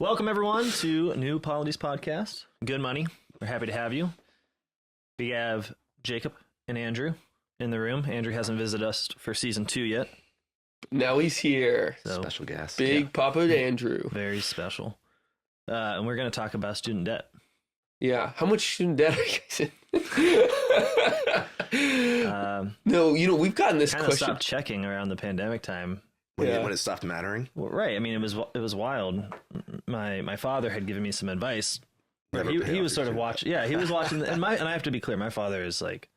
Welcome, everyone, to New Polities Podcast. Good money. We're happy to have you. We have Jacob and Andrew in the room. Andrew hasn't visited us for season 2 yet. Now he's here. So, special guest. Big Papa Andrew. very special. And we're going to talk about student debt. Yeah. How much student debt are you guys in? No, we've gotten this Kind of question. stopped checking around the pandemic time. When Yeah. it stopped mattering? Well, right. I mean, it was wild. My father had given me some advice. Never He pay was off sort your of student watching. Yeah, he was watching. And I have to be clear. My father is like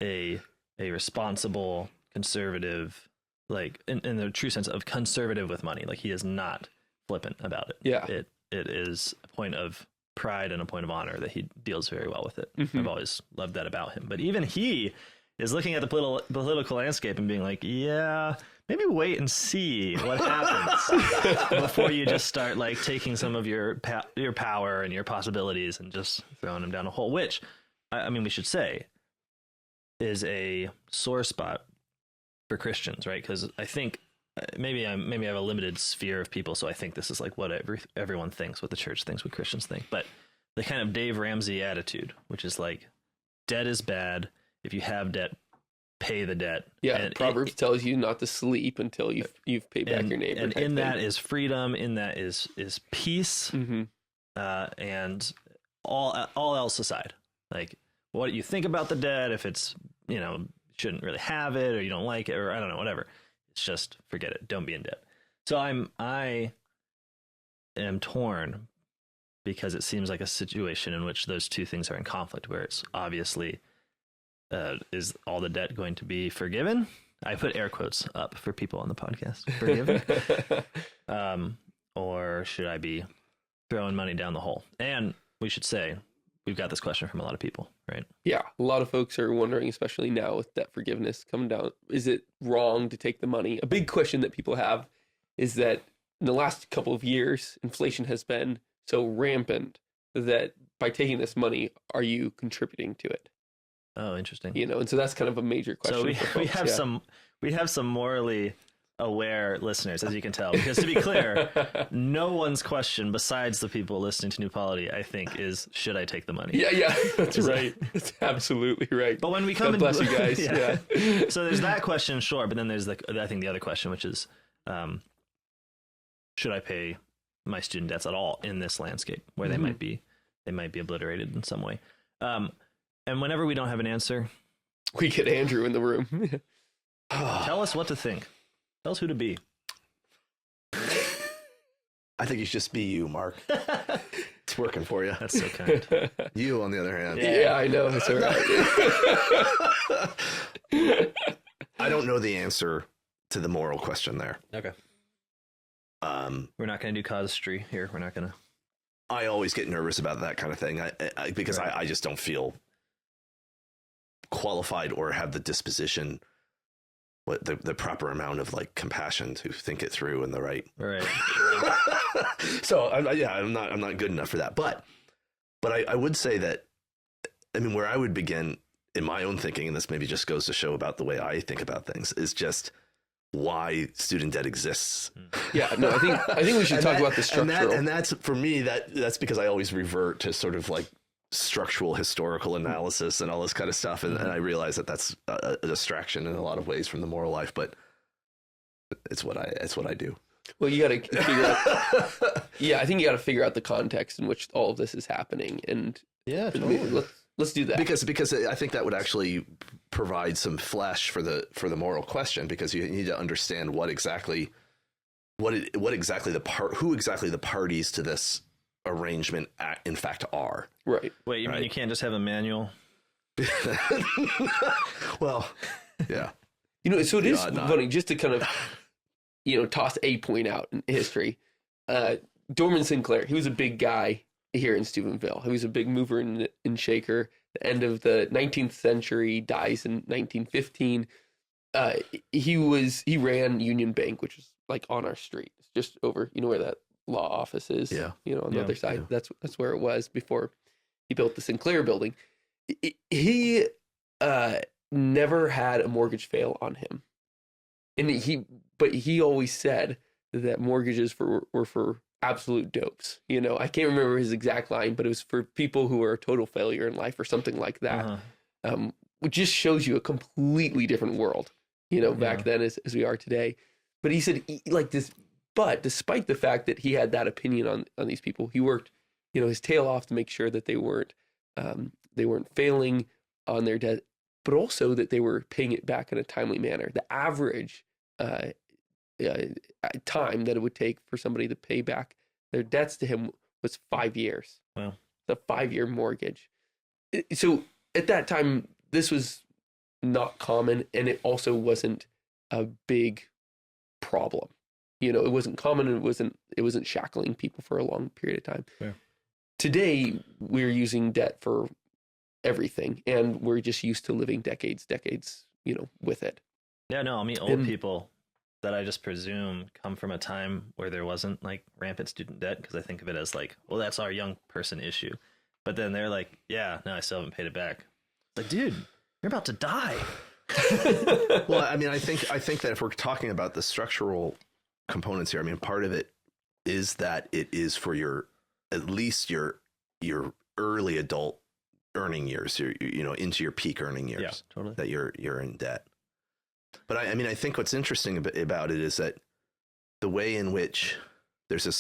a responsible conservative, like in the true sense of conservative with money. Like he is not flippant about it. Yeah. It is a point of pride and a point of honor that he deals very well with it. Mhm. I've always loved that about him. But even he is looking at the political landscape and being like, yeah, maybe wait and see what happens before you just start like taking some of your power and your possibilities and just throwing them down a hole, which I mean, we should say is a sore spot for Christians, right? Because I think maybe I have a limited sphere of people, so I think this is like what everyone thinks, what the church thinks, what Christians think. But the kind of Dave Ramsey attitude, which is like, debt is bad. If you have debt, pay the debt. Yeah. And Proverbs tells you not to sleep until you've paid back your neighbor. And in that is freedom. In that is peace. Mm-hmm. And all else aside, like what you think about the debt, if it's shouldn't really have it, or you don't like it, or I don't know, whatever. It's just forget it. Don't be in debt. So I am torn because it seems like a situation in which those two things are in conflict, where it's obviously is all the debt going to be forgiven? I put air quotes up for people on the podcast. Forgiven. Or should I be throwing money down the hole? And we should say we've got this question from a lot of people, right? Yeah. A lot of folks are wondering, especially now with debt forgiveness coming down, is it wrong to take the money? A big question that people have is that in the last couple of years, inflation has been so rampant that by taking this money, are you contributing to it? Oh, interesting. And so that's kind of a major question. So we for folks, we have some morally aware listeners, as you can tell, because to be clear, no one's question besides the people listening to New Polity, I think, is should I take the money? Yeah, that's right. That's absolutely right. But when we come God bless you guys. Yeah. So there's that question, sure, but then there's I think the other question, which is, should I pay my student debts at all in this landscape where they might be obliterated in some way? And whenever we don't have an answer, we get Andrew in the room. tell us what to think. Tell us who to be. I think you should just be you, Mark. It's working for you. That's so kind. You, on the other hand. Yeah, I know. That's all right. I don't know the answer to the moral question there. Okay. We're not going to do casuistry here. We're not going to. I always get nervous about that kind of thing because Right. I just don't feel qualified or have the disposition, the proper amount of like compassion to think it through in the right. Right. So I'm not good enough for that. But I would say that, I mean, where I would begin in my own thinking, and this maybe just goes to show about the way I think about things, is just why student debt exists. Yeah, no, I think we should talk about the structural. And that's for me, that's because I always revert to sort of like structural historical analysis and all this kind of stuff. And I realize that that's a distraction in a lot of ways from the moral life, but it's what I do. Well, you got to figure out. Yeah, I think you got to figure out the context in which all of this is happening, and Yeah. let's do that. Because I think that would actually provide some flesh for the moral question, because you need to understand who exactly the parties to this arrangement in fact are. Right. Wait, you mean you can't just have a manual? Well, yeah. So it is not. funny, just to kind of, toss a point out in history. Dorman Sinclair, he was a big guy here in Steubenville. He was a big mover and shaker. The end of the 19th century, dies in 1915. He ran Union Bank, which is like on our street. It's just over, where that law office is. Yeah. On the other side. Yeah. That's where it was before he built the Sinclair building. He never had a mortgage fail on him. And he always said that mortgages were for absolute dopes. You know, I can't remember his exact line, but it was for people who are a total failure in life or something like that. Which just shows you a completely different world, you know, back then as we are today. But he said like this, but despite the fact that he had that opinion on these people, he worked, you know, his tail off to make sure that they weren't failing on their debt, but also that they were paying it back in a timely manner. The average time that it would take for somebody to pay back their debts to him was 5 years. Wow. The 5-year mortgage. So at that time, this was not common, and it also wasn't a big problem. You know, it wasn't common, and it wasn't shackling people for a long period of time. Yeah. Today, we're using debt for everything, and we're just used to living decades, you know, with it. Yeah, no, I mean, old people that I just presume come from a time where there wasn't like rampant student debt, because I think of it as like, well, that's our young person issue. But then they're like, yeah, no, I still haven't paid it back. Like, dude, you're about to die. Well, I mean, I think that if we're talking about the structural components here, I mean, part of it is that it is for at least your early adult earning years, you know, into your peak earning years. Yeah, totally. That you're in debt. But I mean, I think what's interesting about it is that the way in which there's a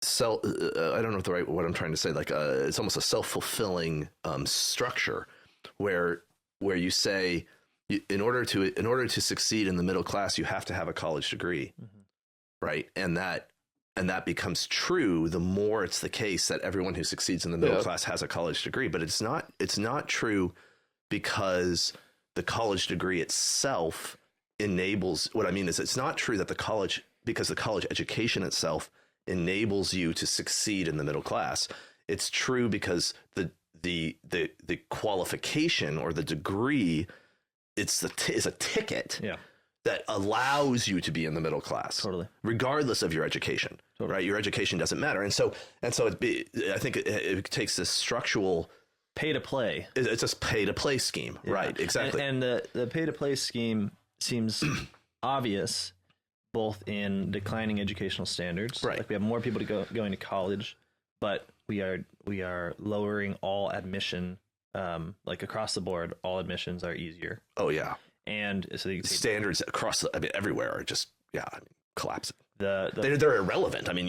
I don't know what I'm trying to say. Like, it's almost a self-fulfilling structure where you say, in order to succeed in the middle class, you have to have a college degree, right? And that becomes true the more it's the case that everyone who succeeds in the middle class has a college degree. But it's not true, because the college degree itself enables. What I mean is, it's not true that the college education itself enables you to succeed in the middle class. It's true because the qualification or the degree is a ticket that allows you to be in the middle class, totally, regardless of your education. Totally. Right? Your education doesn't matter, and so I think it takes this structural pay to play. It's a pay to play scheme, right? Exactly. And the pay to play scheme seems obvious, both in declining educational standards. Right. Like, we have more people going to college, but we are lowering all admission. Like, across the board, all admissions are easier. Oh yeah. And so standards across everywhere are just collapsing. They're irrelevant. I mean,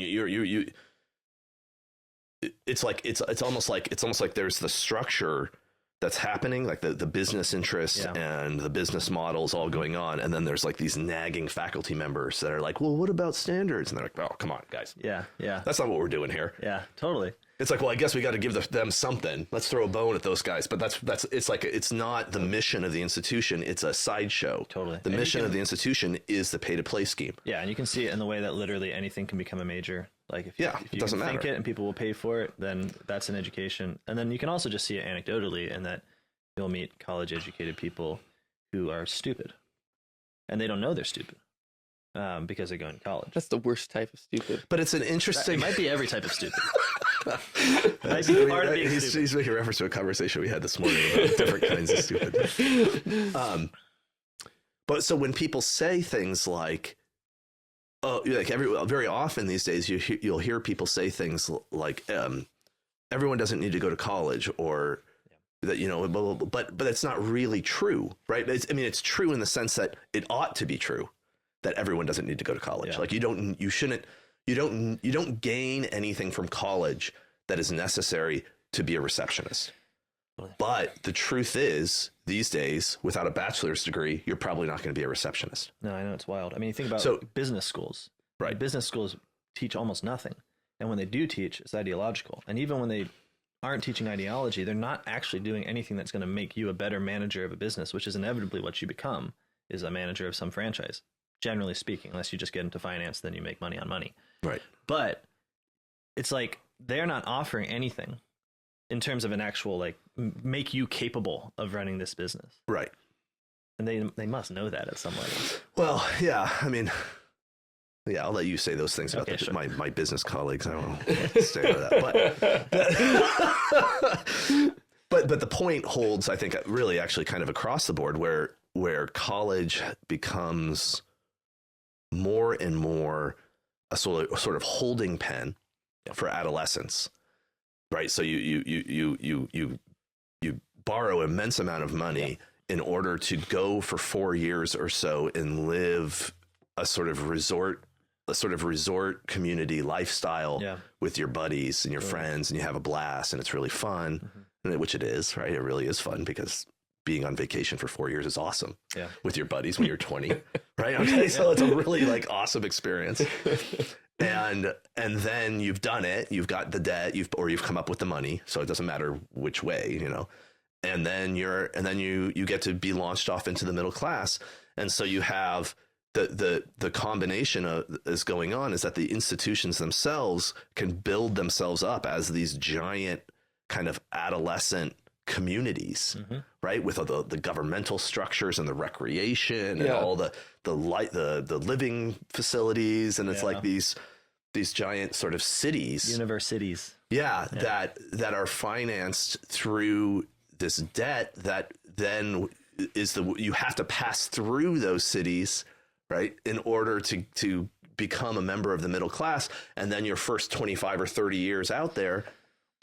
it's almost like there's the structure that's happening, like the business interests and the business models all going on, and then there's like these nagging faculty members that are like, well, what about standards? And they're like, oh, come on, guys. Yeah. That's not what we're doing here. Yeah, totally. It's like, well, I guess we got to give them something. Let's throw a bone at those guys. But it's not the mission of the institution. It's a sideshow. Totally. The mission of the institution is the pay to play scheme. Yeah, and you can see it in the way that literally anything can become a major. Like, if you it doesn't think matter. it and people will pay for it, then that's an education. And then you can also just see it anecdotally in that you'll meet college educated people who are stupid, and they don't know they're stupid because they're going to college. That's the worst type of stupid. But it's an interesting. It might be every type of stupid. Might be part of being stupid. He's making reference to a conversation we had this morning about different kinds of stupid. But so when people say things like, "Oh," like very often these days, you'll hear people say things like, "Everyone doesn't need to go to college," or that, you know, but it's not really true, right? It's true in the sense that it ought to be true that everyone doesn't need to go to college. Like, you don't gain anything from college that is necessary to be a receptionist. But the truth is, these days, without a bachelor's degree, you're probably not going to be a receptionist. No, I know, it's wild. I mean, you think about business schools. Right. Business schools teach almost nothing. And when they do teach, it's ideological. And even when they aren't teaching ideology, they're not actually doing anything that's going to make you a better manager of a business, which is inevitably what you become, is a manager of some franchise, generally speaking, unless you just get into finance, then you make money on money. Right. But it's like they're not offering anything in terms of an actual, like, make you capable of running this business. Right. And they must know that at some level. Well, yeah. I mean, yeah, I'll let you say those things about my business colleagues. I don't want to stay with that. But the point holds, I think, really actually kind of across the board, where college becomes more and more sort of holding pen for adolescents, right? So you borrow an immense amount of money in order to go for 4 years or so and live a sort of resort community lifestyle with your buddies and your friends, and you have a blast, and it's really fun, which it is, right? It really is fun, because being on vacation for 4 years is awesome with your buddies when you're 20, right? Okay, so it's a really like awesome experience. And then you've done it, you've got the debt, you've come up with the money, so it doesn't matter which way, you know. And then you get to be launched off into the middle class. And so you have the combination is going on is that the institutions themselves can build themselves up as these giant kind of adolescent communities, right? With the governmental structures and the recreation and all the living facilities. And it's like these giant sort of cities, universities. That are financed through this debt that then you have to pass through those cities, right, in order to become a member of the middle class. And then your first 25 or 30 years out there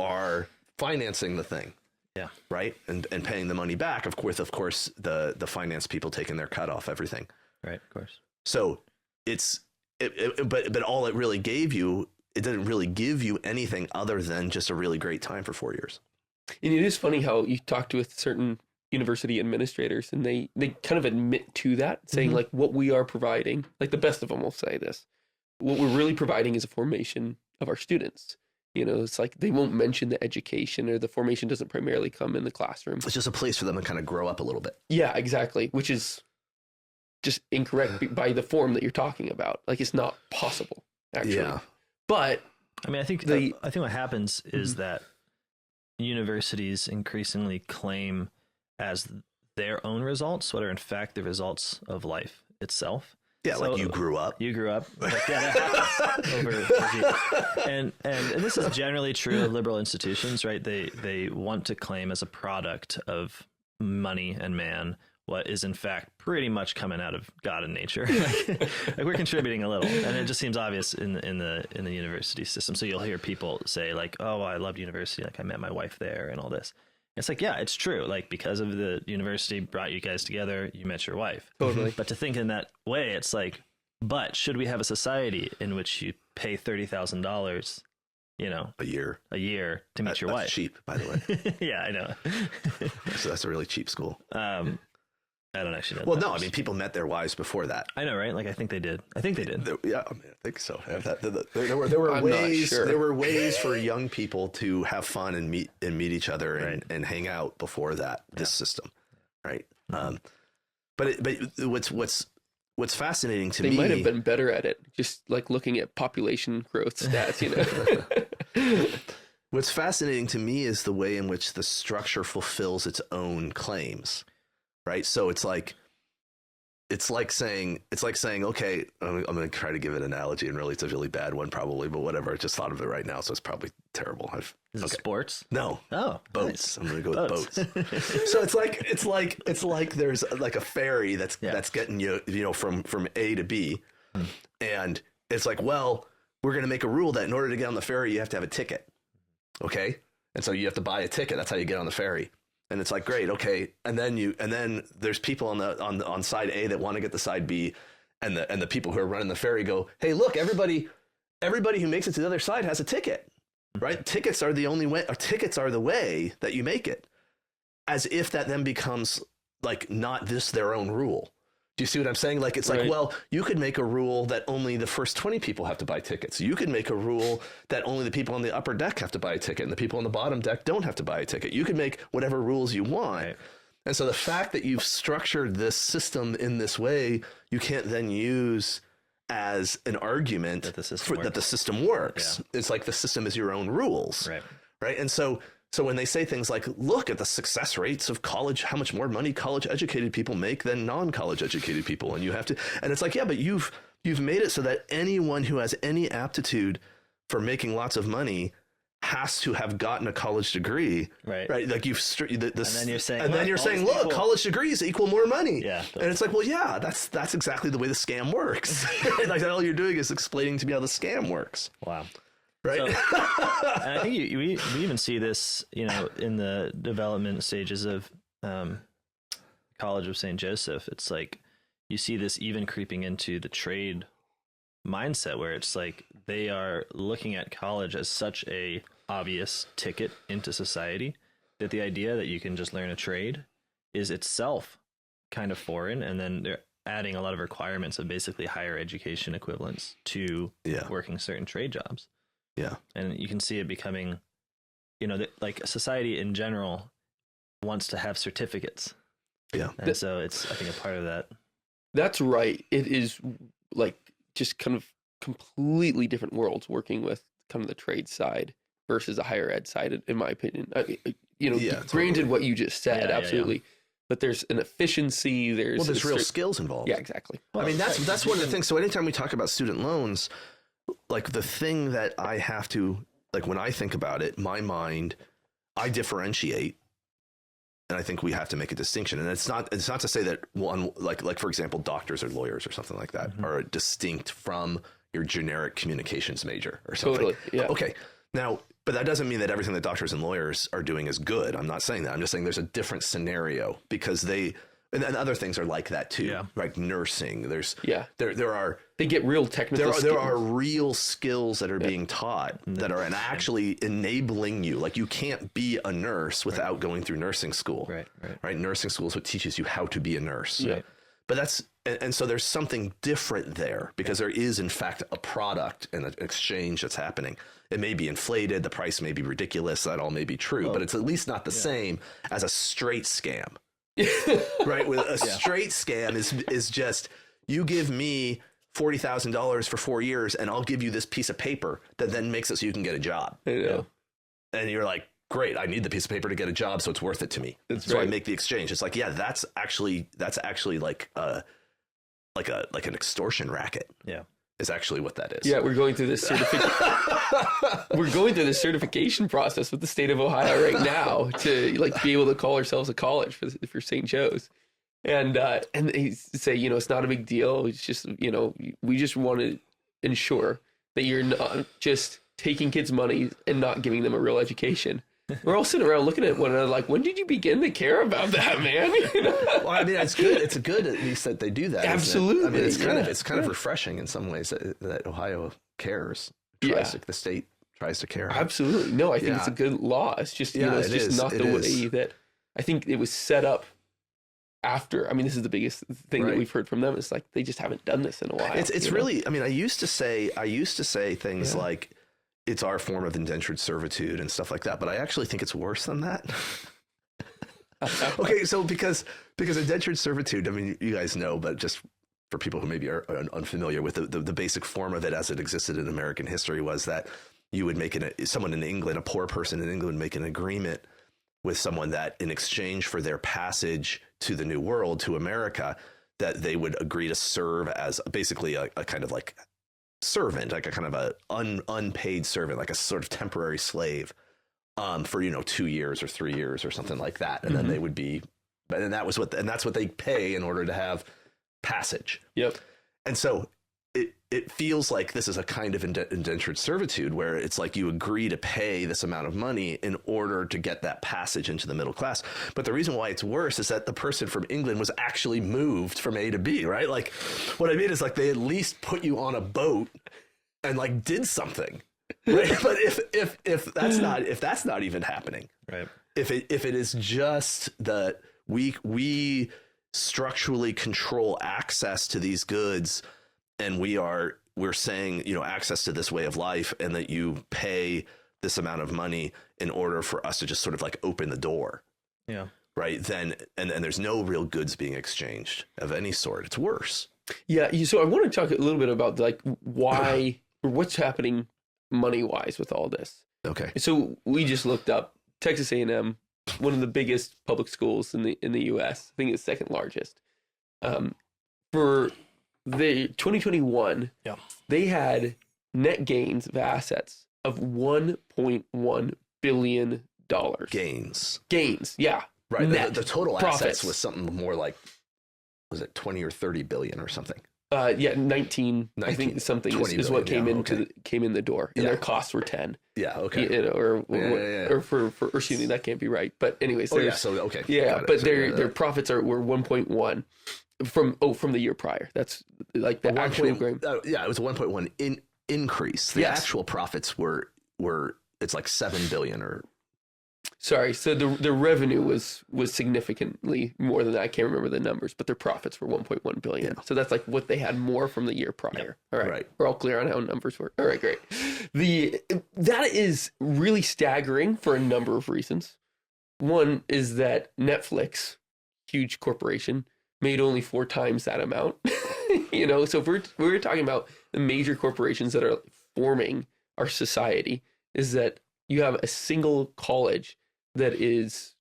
are financing the thing. Yeah. Right. And paying the money back. Of course, the finance people taking their cut off everything. Right. Of course. So but all it really gave you, it didn't really give you anything other than just a really great time for 4 years. And it is funny how you talk to certain university administrators, and they kind of admit to that, saying like what we are providing, like the best of them will say this, what we're really providing is a formation of our students. You know, it's like they won't mention the education, or the formation doesn't primarily come in the classroom. It's just a place for them to kind of grow up a little bit. Yeah, exactly. Which is just incorrect by the form that you're talking about. Like, it's not possible, actually. Yeah. But I mean, I think what happens is that universities increasingly claim as their own results what are in fact the results of life itself. Yeah, so, like you grew up. Like, yeah, that happens and this is generally true of liberal institutions, right? They want to claim as a product of money and man what is in fact pretty much coming out of God and nature. like we're contributing a little, and it just seems obvious in the university system. So you'll hear people say like, "Oh, I loved university. Like I met my wife there, and all this." It's like, yeah, it's true. Like, because of the university brought you guys together, you met your wife. Totally. But to think in that way, it's like, but should we have a society in which you pay $30,000, you know, a year to meet your wife? That's cheap, by the way. Yeah, I know. So that's a really cheap school. I don't actually know. Well, no, I mean, people met their wives before that. I know, right? Like, I think they did. Yeah, I mean, I think so. There were ways. Sure. There were ways for young people to have fun and meet each other and hang out before that. This system, right? But what's fascinating to me, they might have been better at it. Just like looking at population growth stats, you know. What's fascinating to me is the way in which the structure fulfills its own claims. Right. So it's like saying, OK, I'm going to try to give an analogy, and really it's a really bad one, probably. But whatever. I just thought of it right now. So it's probably terrible. Is it sports? No. Oh, boats. Nice. I'm going to go with boats. So it's like there's like a ferry that's getting you from A to B. And it's like, well, we're going to make a rule that in order to get on the ferry, you have to have a ticket. OK, and so you have to buy a ticket. That's how you get on the ferry. And it's like, great, okay. And then there's people on side A that want to get the side B, and the people who are running the ferry go, hey, look, everybody who makes it to the other side has a ticket, right? Tickets are the only way, or tickets are the way that you make it, as if that then becomes like not their own rule. Do you see what I'm saying? Like, it's like, well, you could make a rule that only the first 20 people have to buy tickets. You could make a rule that only the people on the upper deck have to buy a ticket, and the people on the bottom deck don't have to buy a ticket. You can make whatever rules you want. Right. And so the fact that you've structured this system in this way, you can't then use as an argument that the system works. Yeah. It's like the system is your own rules. Right. And so when they say things like, look at the success rates of college, how much more money college educated people make than non-college educated people. And it's like, yeah, but you've made it so that anyone who has any aptitude for making lots of money has to have gotten a college degree, Right. Right? Like And then you're saying, look, equal. college degrees equal more money. Yeah, and it's like, well, yeah, that's exactly the way the scam works. Like all you're doing is explaining to me how the scam works. Wow. Right. So, and I think we even see this, in the development stages of College of St. Joseph. It's like you see this even creeping into the trade mindset, where it's like they are looking at college as such a obvious ticket into society that the idea that you can just learn a trade is itself kind of foreign, and then they're adding a lot of requirements of basically higher education equivalents to working certain trade jobs. Yeah. And you can see it becoming, like society in general wants to have certificates. Yeah. And so it's, I think, a part of that. That's right. It is like just kind of completely different worlds working with kind of the trade side versus the higher ed side, in my opinion. Granted totally. What you just said, absolutely. But there's an efficiency. There's real skills involved. Yeah, exactly. I mean, that's one of the things. So anytime we talk about student loans, like the thing that I have to, like when I think about it, my mind, I differentiate. And I think we have to make a distinction. And it's not to say that one, like for example, doctors or lawyers or something like that are distinct from your generic communications major or something. Totally. Yeah. Okay. Now, but that doesn't mean that everything that doctors and lawyers are doing is good. I'm not saying that. I'm just saying there's a different scenario because and other things are like that too. Yeah. Like nursing. They get real technical skills. There are real skills that are being taught that are actually enabling you. Like you can't be a nurse without going through nursing school. Right. Nursing school is what teaches you how to be a nurse. Yeah. But and so there's something different there because there is in fact a product and an exchange that's happening. It may be inflated. The price may be ridiculous. That all may be true, but it's at least not the same as a straight scam. Right. With a straight scam is just, you give me $40,000 for 4 years and I'll give you this piece of paper that then makes it so you can get a job. Yeah. And you're like, great, I need the piece of paper to get a job, so it's worth it to me. So I make the exchange. It's like, yeah, that's actually like an extortion racket. Yeah. Is actually what that is. Yeah, we're going through this certification process with the state of Ohio right now to like be able to call ourselves a college for St. Joe's. And they say, it's not a big deal. It's just, we just want to ensure that you're not just taking kids' money and not giving them a real education. We're all sitting around looking at one another like, when did you begin to care about that, man? Well, I mean, it's good. It's good at least that they do that. Absolutely. I mean, it's kind of refreshing in some ways that Ohio cares. The state tries to care. Absolutely. No, I think it's a good law. It's just, it's just not the way that I think it was set up after. I mean, this is the biggest thing that we've heard from them. It's like, they just haven't done this in a while. It's really, I mean, I used to say things like, it's our form of indentured servitude and stuff like that. But I actually think it's worse than that. Okay, so because indentured servitude, I mean, you guys know, but just for people who maybe are unfamiliar with the basic form of it as it existed in American history was that you would make someone in England, a poor person in England, would make an agreement with someone that in exchange for their passage to the New World, to America, that they would agree to serve as basically a kind of like servant, like a kind of a unpaid servant, like a sort of temporary slave, for 2 years or 3 years or something like that, and then they would be, and that's what they pay in order to have passage. Yep. And so it feels like this is a kind of indentured servitude where it's like you agree to pay this amount of money in order to get that passage into the middle class. But the reason why it's worse is that the person from England was actually moved from A to B, right? Like what I mean is like they at least put you on a boat and like did something, right? But if that's not even happening, right? If it is just that we structurally control access to these goods, and we're saying, access to this way of life, and that you pay this amount of money in order for us to just sort of like open the door. Yeah. Right. Then, and there's no real goods being exchanged of any sort. It's worse. Yeah. So I want to talk a little bit about like why or what's happening money wise with all this. Okay. So we just looked up Texas A&M, one of the biggest public schools in the U.S. I think it's second largest. For the 2021, they had net gains of assets of $1.1 billion. Gains. Yeah. Right. Net The total profits. assets was something more like, was it 20 or 30 billion or something? Yeah, 19. I 19, think something 20 is what billion, came yeah, into okay. came in the door, and Yeah. their costs were 10. Yeah. Okay. You know, or Yeah. or excuse me, that can't be right. But anyways, Oh, yeah. there's- So, okay. yeah, Got it. but So, their profits were 1.1 from the year prior. That's like the actual grain. Yeah, it was a 1.1 increase. The Yes. actual profits were it's like 7 billion or Sorry, so the revenue was significantly more than that. I can't remember the numbers, but their profits were 1.1 billion. Yeah. So that's like what they had more from the year prior. All right. Right. We're all clear on how numbers work. All right, great. That is really staggering for a number of reasons. One is that Netflix, huge corporation, made only 4 times that amount. You know, so if we're talking about the major corporations that are forming our society, is that you have a single college that is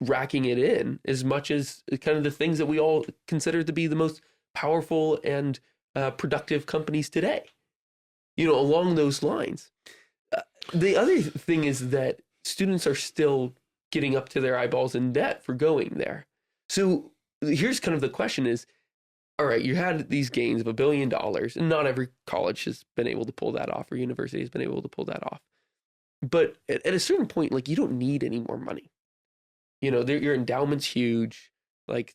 racking it in as much as kind of the things that we all consider to be the most powerful and productive companies today. You know, along those lines. The other thing is that students are still getting up to their eyeballs in debt for going there. So here's kind of the question is, all right, you had these gains of $1 billion, and not every college has been able to pull that off or university has been able to pull that off. But at a certain point, like, you don't need any more money. You know, your endowment's huge. Like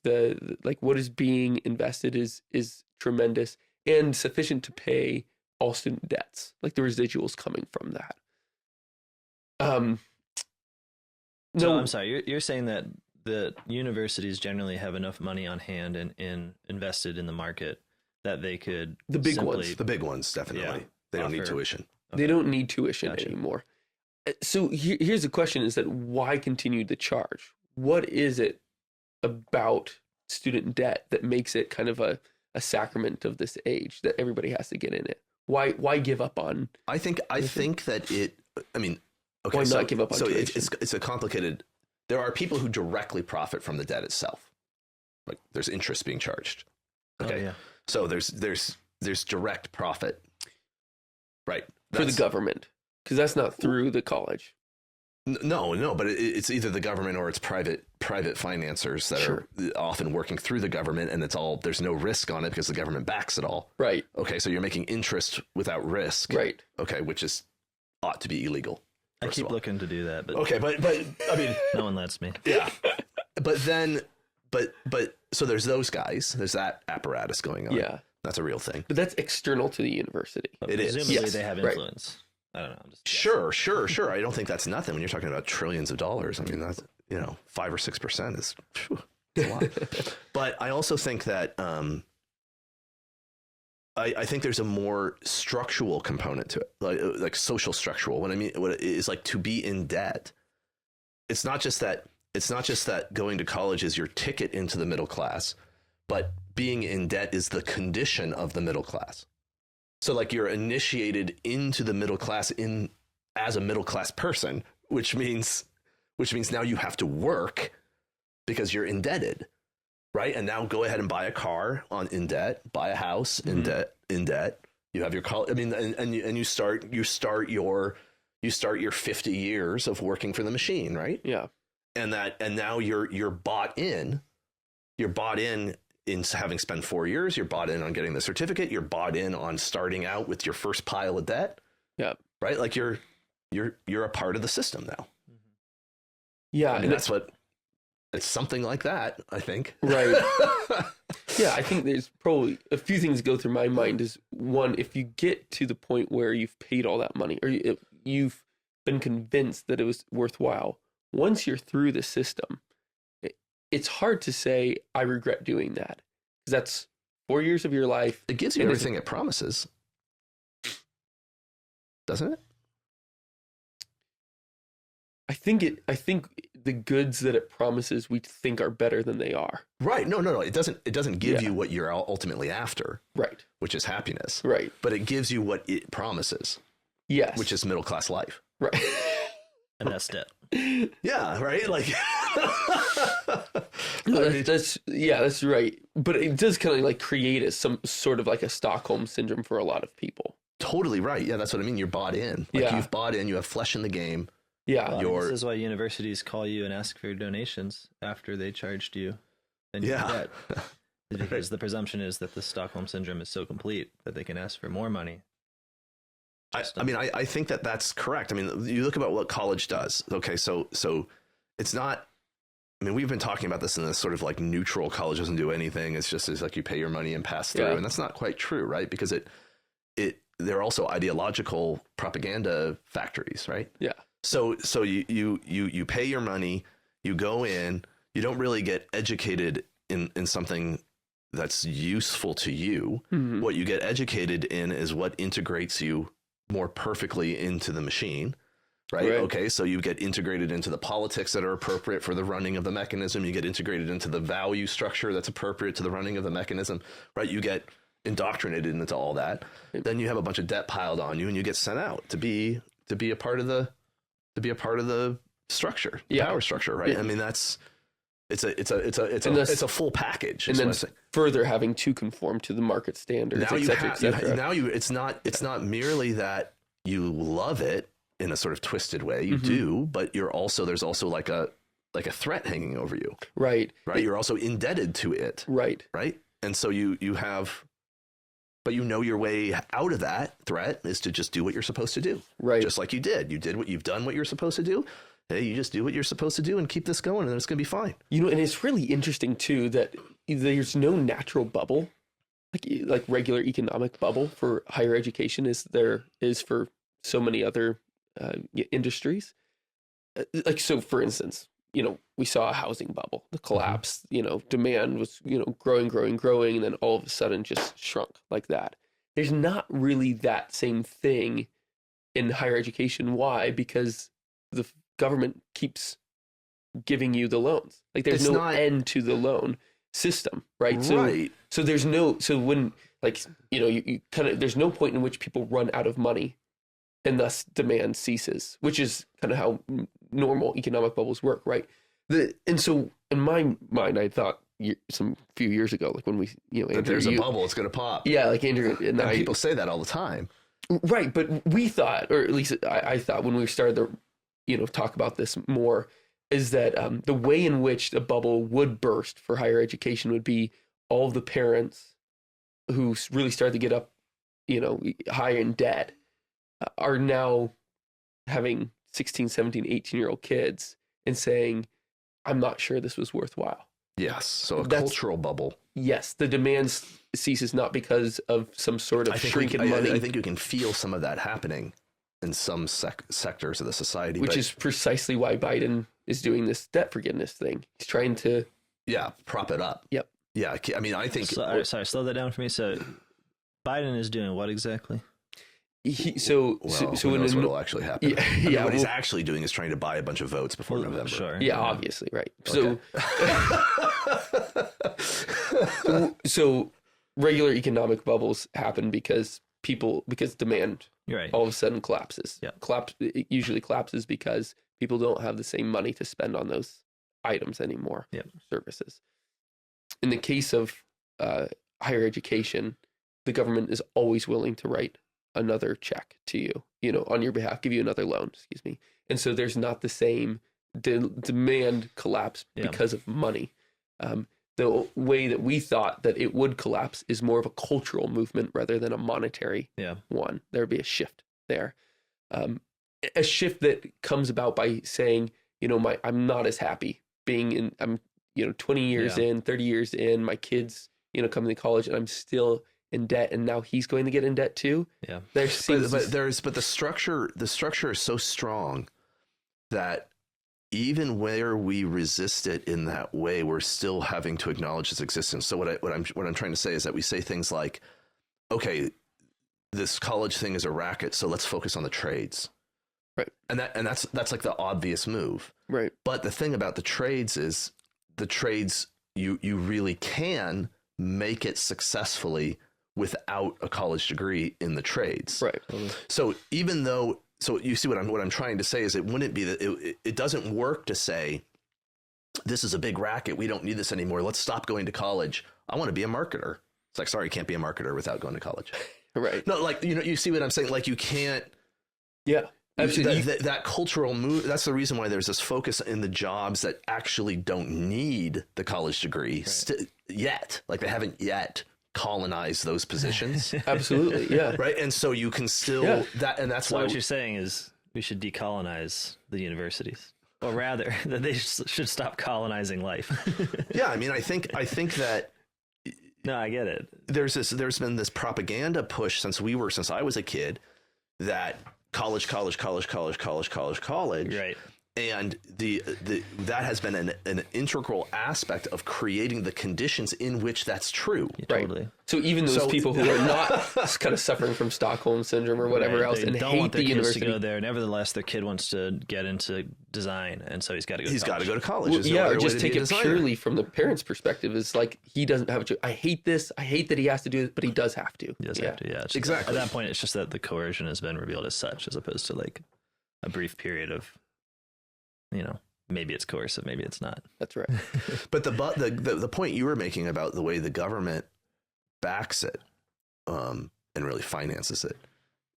like what is being invested is tremendous and sufficient to pay all student debts, like the residuals coming from that. So No, I'm sorry, you're saying that the universities generally have enough money on hand and invested in the market that they could The big simply, ones. the big ones, definitely. Yeah. They don't need Offer- tuition. they don't need tuition Gotcha. anymore. So here's the question: is that why continue the charge? What is it about student debt that makes it kind of a sacrament of this age that everybody has to get in it? Why give up on? I think that it. I mean, okay. Why so, not give up on so tuition? it's a complicated. There are people who directly profit from the debt itself. Like there's interest being charged. Okay. Oh, yeah. So there's direct profit. Right. For the government, because that's not through the college. No, but it's either the government or it's private financiers that Sure. are often working through the government, and there's no risk on it because the government backs it all. Right. Okay, so you're making interest without risk. Right. Okay, which ought to be illegal. I first keep of all. looking to do that, but Okay, but I mean, no one lets me. yeah. But so there's those guys. There's that apparatus going on. Yeah. That's a real thing. But that's external to the university. But It is. presumably Yes, they have right. influence. I don't know. I'm just guessing. Sure. I don't think that's nothing when you're talking about trillions of dollars. I mean, that's 5 or 6% is a lot. But I also think that I think there's a more structural component to it, like social structural. What it is like to be in debt. It's not just that going to college is your ticket into the middle class, but being in debt is the condition of the middle class. So like you're initiated into the middle class as a middle class person, which means now you have to work because you're indebted, right? And now go ahead and buy a car in debt, buy a house in debt. You have your college. I mean, and you start your 50 years of working for the machine, right? Yeah. And now you're bought in. You're bought in having spent 4 years. You're bought in on getting the certificate. You're bought in on starting out with your first pile of debt. Yeah. Right. Like you're a part of the system now. Yeah. I mean, it's something like that, I think. Right. Yeah, I think there's probably a few things go through my mind. Is one, if you get to the point where you've paid all that money, or you've been convinced that it was worthwhile, once you're through the system, it's hard to say, I regret doing that. Because that's 4 years of your life. It gives you everything it promises, doesn't it? I think the goods that it promises we think are better than they are. Right. No. It doesn't give Yeah. you what you're ultimately after, Right. which is happiness. Right. But it gives you what it promises, Yes. which is middle class life. right. And that's debt. Yeah. Right. Like. That's right. But it does kind of like create some sort of like a Stockholm syndrome for a lot of people. totally right. Yeah, that's what I mean. You're bought in. Like Yeah. you've bought in. You have flesh in the game. Yeah. Well, I mean, Your- this is why universities call you and ask for your donations after they charged you. Then you Yeah. get because the presumption is that the Stockholm syndrome is so complete that they can ask for more money. I think that that's correct. I mean, you look about what college does. Okay, so it's not. I mean, we've been talking about this in this sort of like neutral. College doesn't do anything. It's like you pay your money and pass through, Yeah. and that's not quite true, right? Because they're also ideological propaganda factories, right? Yeah. So you pay your money, you go in, you don't really get educated in something that's useful to you. Mhm. What you get educated in is what integrates you more perfectly into the machine, right? Okay, so you get integrated into the politics that are appropriate for the running of the mechanism. You get integrated into the value structure that's appropriate to the running of the mechanism, right? You get indoctrinated into all that. Then you have a bunch of debt piled on you, and you get sent out to be a part of the structure, the Yeah. power structure, right? Yeah. I mean, it's a full package. And is then what I'm saying. further having to conform to the market standards, Now et you cetera, have et cetera. now you it's not merely that you love it in a sort of twisted way. You Mhm. do, but there's also like a threat hanging over you, Right. right? You're also indebted to it, Right. right? And so you have, but you know your way out of that threat is to just do what you're supposed to do, Right. just like you did. You've done what you're supposed to do. Hey, you just do what you're supposed to do and keep this going, and it's going to be fine. And it's really interesting too that there's no natural bubble, like regular economic bubble for higher education as there is for so many other industries. Like, so for instance, we saw a housing bubble, the collapse. Demand was growing, and then all of a sudden just shrunk like that. There's not really that same thing in higher education. Why? Because the government keeps giving you the loans. Like there's It's no not- end to the loan system, right? Right. So there's no, so when you kind of, there's no point in which people run out of money and thus demand ceases, which is kind of how normal economic bubbles work, right? And so in my mind, I thought some few years ago, like when we, Andrew, If there's a bubble, it's going to pop. yeah, like Andrew and And I, people say that all the time. right, but we thought, or at least I thought when we started to, talk about this more, is that the way in which the bubble would burst for higher education would be all of the parents who really started to get up, high in debt, are now having 16, 17, 18-year-old kids and saying, I'm not sure this was worthwhile. Yes. So a That's- cultural bubble. Yes, the demand ceases not because of some sort of shrinking money, I think you can feel some of that happening in some sectors of the society. which but is precisely why Biden is doing this debt forgiveness thing. He's trying to, yeah, prop it up. Yep. Yeah. I mean, I think. Sorry, slow that down for me. So Biden is doing what exactly? Who knows what will actually happen? Yeah, I mean, yeah, what he's well- actually doing is trying to buy a bunch of votes before November. Sure. yeah, obviously, right. Okay. So regular economic bubbles happen because demand You're right. all of a sudden collapses. Yeah. It usually collapses because people don't have the same money to spend on those items anymore. Yep. Services. In the case of higher education, the government is always willing to write another check to you, on your behalf, give you another loan, excuse me. And so there's not the same demand collapse Yeah. because of money. The way that we thought that it would collapse is more of a cultural movement rather than a monetary Yeah. one. There would be a shift there. A shift that comes about by saying, I'm not as happy being in, I'm, 20 years Yeah. in, 30 years in, my kids, coming to college and I'm still in debt and now he's going to get in debt too. Yeah. There But seems the structure is so strong that even where we resist it in that way, we're still having to acknowledge its existence. So what I'm trying to say is that we say things like, okay, this college thing is a racket, so let's focus on the trades. Right. And that's like the obvious move. right. But the thing about the trades is the trades, you really can make it successfully without a college degree in the trades. Right. So even though, so you see what I'm trying to say is it wouldn't be that it doesn't work to say, this is a big racket, we don't need this anymore, let's stop going to college. I want to be a marketer. It's like, sorry, you can't be a marketer without going to college. Right. No, like, you see what I'm saying? Like, you can't. Yeah. Absolutely. That cultural move, that's the reason why there's this focus in the jobs that actually don't need the college degree yet. Like, they haven't yet colonized those positions. Absolutely. Yeah. Right. And so you can still that's So why what you're saying is we should decolonize the universities, or rather that they should stop colonizing life. yeah, I mean, I think that No, I get it. there's been this propaganda push since I was a kid that college, Right. and that has been an integral aspect of creating the conditions in which that's true. Yeah, Right. totally. So even those people who are not kind of suffering from Stockholm syndrome or whatever Right. else They and don't hate want their the kids university. to go there. Nevertheless, their kid wants to get into design, and so he's got to go. He's got to go to college. Well, There's no yeah, other or way just to be take a it designer. purely from the parent's perspective. Is like he doesn't have to. I hate this. I hate that he has to do it, but he does have to. He does have to. Yeah, it's just- Exactly. At that point, it's just that the coercion has been revealed as such, as opposed to like a brief period of, maybe it's coercive, maybe it's not. That's right. But the point you were making about the way the government backs it, and really finances it,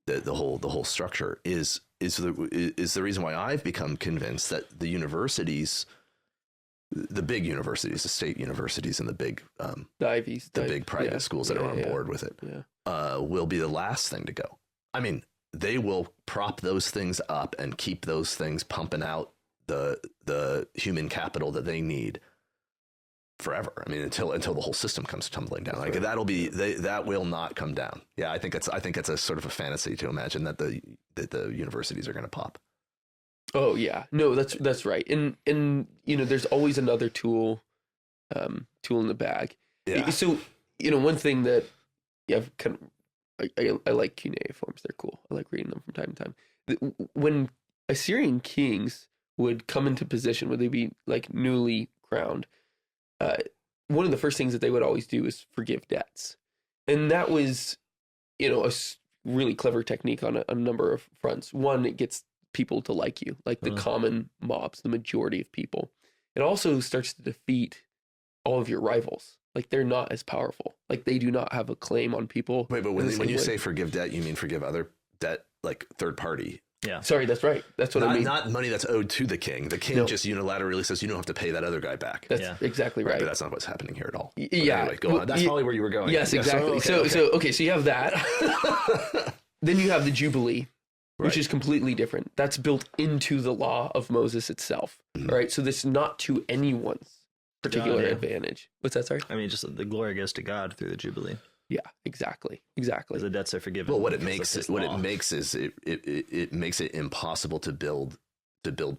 the whole structure is the reason why I've become convinced that the universities, the big universities, the state universities, and the big The Ivies, the big private schools that are on board with it, will be the last thing to go. I mean, they will prop those things up and keep those things pumping out the human capital that they need forever. I mean, until the whole system comes tumbling down. Like that will not come down. Yeah, I think it's a sort of a fantasy to imagine that the universities are going to pop. Oh yeah, no, that's right. And there's always another tool in the bag. Yeah. So one thing that I've kind of I like cuneiforms. They're cool. I like reading them from time to time. When Assyrian kings would come into position, would they be like newly crowned? One of the first things that they would always do is forgive debts, and that was, a really clever technique on a number of fronts. One, it gets people to like you, like the common mobs, the majority of people. It also starts to defeat all of your rivals. Like they're not as powerful. Like they do not have a claim on people. Wait, but when you say forgive debt, you mean forgive other debt, like third party. Yeah. Sorry, that's right. That's what I mean. Not money that's owed to the king. The king just unilaterally says you don't have to pay that other guy back. That's exactly right. But that's not what's happening here at all. But Yeah. Anyway, go on. That's probably where you were going. Yes, Yeah, exactly. So you have that. Then you have the Jubilee, which is completely different. That's built into the law of Moses itself. Mm-hmm. All right. So this is not to anyone's particular God, yeah. advantage. What's that? Sorry. I mean, just the glory goes to God through the Jubilee, Yeah. Exactly. because the debts are forgiven. Well, what it because of makes his is law. it makes it impossible to build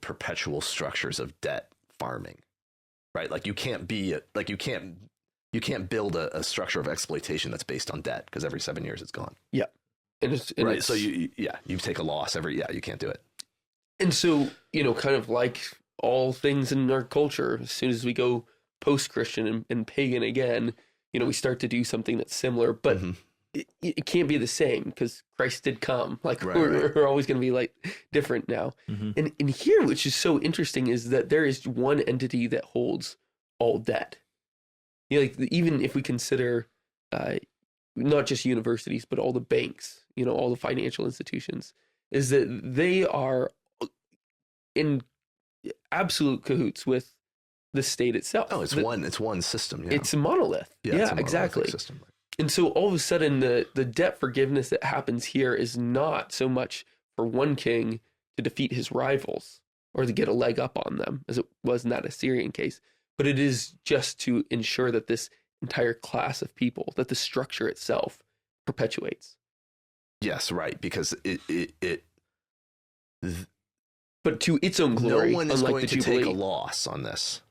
perpetual structures of debt farming, right? Like you can't build a structure of exploitation that's based on debt, because every 7 years it's gone. Yeah. And Right. So you take a loss you can't do it. And so, kind of like all things in our culture, as soon as we go post-Christian and pagan again, we start to do something that's similar, but it can't be the same because Christ did come. Like we're always going to be like different now. Mm-hmm. And here, which is so interesting, is that there is one entity that holds all debt. Like even if we consider not just universities, but all the banks, all the financial institutions, is that they are in absolute cahoots with the state itself. Oh, it's one system. Yeah. It's a monolith. It's a monolithic exactly. system. And so all of a sudden the debt forgiveness that happens here is not so much for one king to defeat his rivals or to get a leg up on them, as it was in that Assyrian case, but it is just to ensure that this entire class of people, that the structure itself perpetuates. Yes, right. Because it but to its own glory. No one is unlike going the to Jubilee. take a loss on this.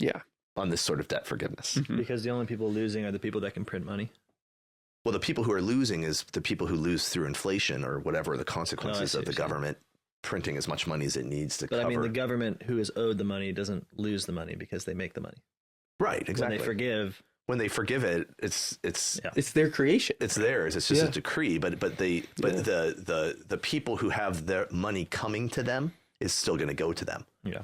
Yeah. On this sort of debt forgiveness. Mhm. Because the only people losing are the people that can print money. Well, the people who are losing is the people who lose through inflation or whatever the consequences see of the what you're saying. government printing as much money as it needs to But cover. I mean, the government who is owed the money doesn't lose the money because they make the money. Right, exactly. When they forgive, It's their creation. it's theirs. It's just Yeah. a decree. But the people who have their money coming to them is still going to go to them. yeah.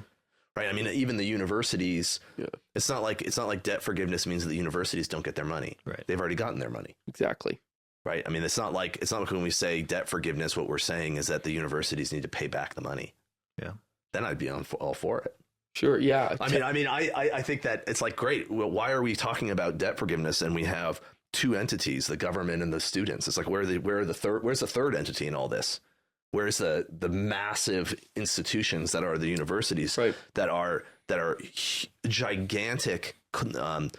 Right. I mean, even the universities. Yeah. It's not like debt forgiveness means that the universities don't get their money. Right. They've already gotten their money. Exactly. right? I mean, it's not like when we say debt forgiveness, what we're saying is that the universities need to pay back the money. Yeah. Then I'd be all for it. Sure. Yeah. I think that it's like, great. Well, why are we talking about debt forgiveness and we have two entities, the government and the students? It's like, where's the third entity in all this? Where's the massive institutions that are the universities, right, that are gigantic, not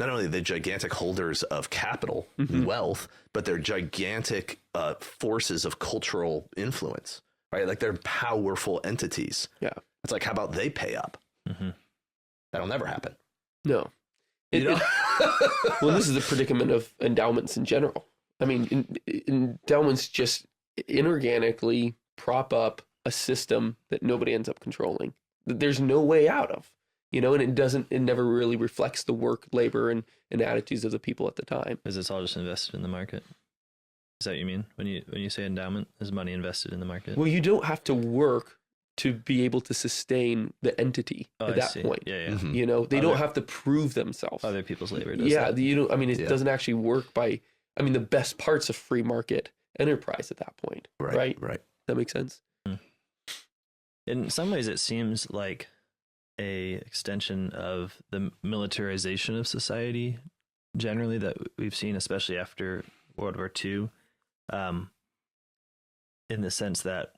only the gigantic holders of capital, wealth, but they're gigantic forces of cultural influence, right? Like, they're powerful entities. Yeah. It's like, how about they pay up? That'll never happen. No. Well, this is the predicament of endowments in general. I mean, endowments just inorganically prop up a system that nobody ends up controlling, that there's no way out of, and it never really reflects the work, labor, and attitudes of the people at the time. Because it's all just invested in the market. Is that what you mean when you say endowment? Is money invested in the market? Well, you don't have to work to be able to sustain the entity at that point. Yeah. They don't have to prove themselves. Other people's labor does Yeah, that. it doesn't actually work by, the best parts of free market enterprise at that point. Right. That makes sense. In some ways, it seems like a extension of the militarization of society generally that we've seen, especially after World War II, in the sense that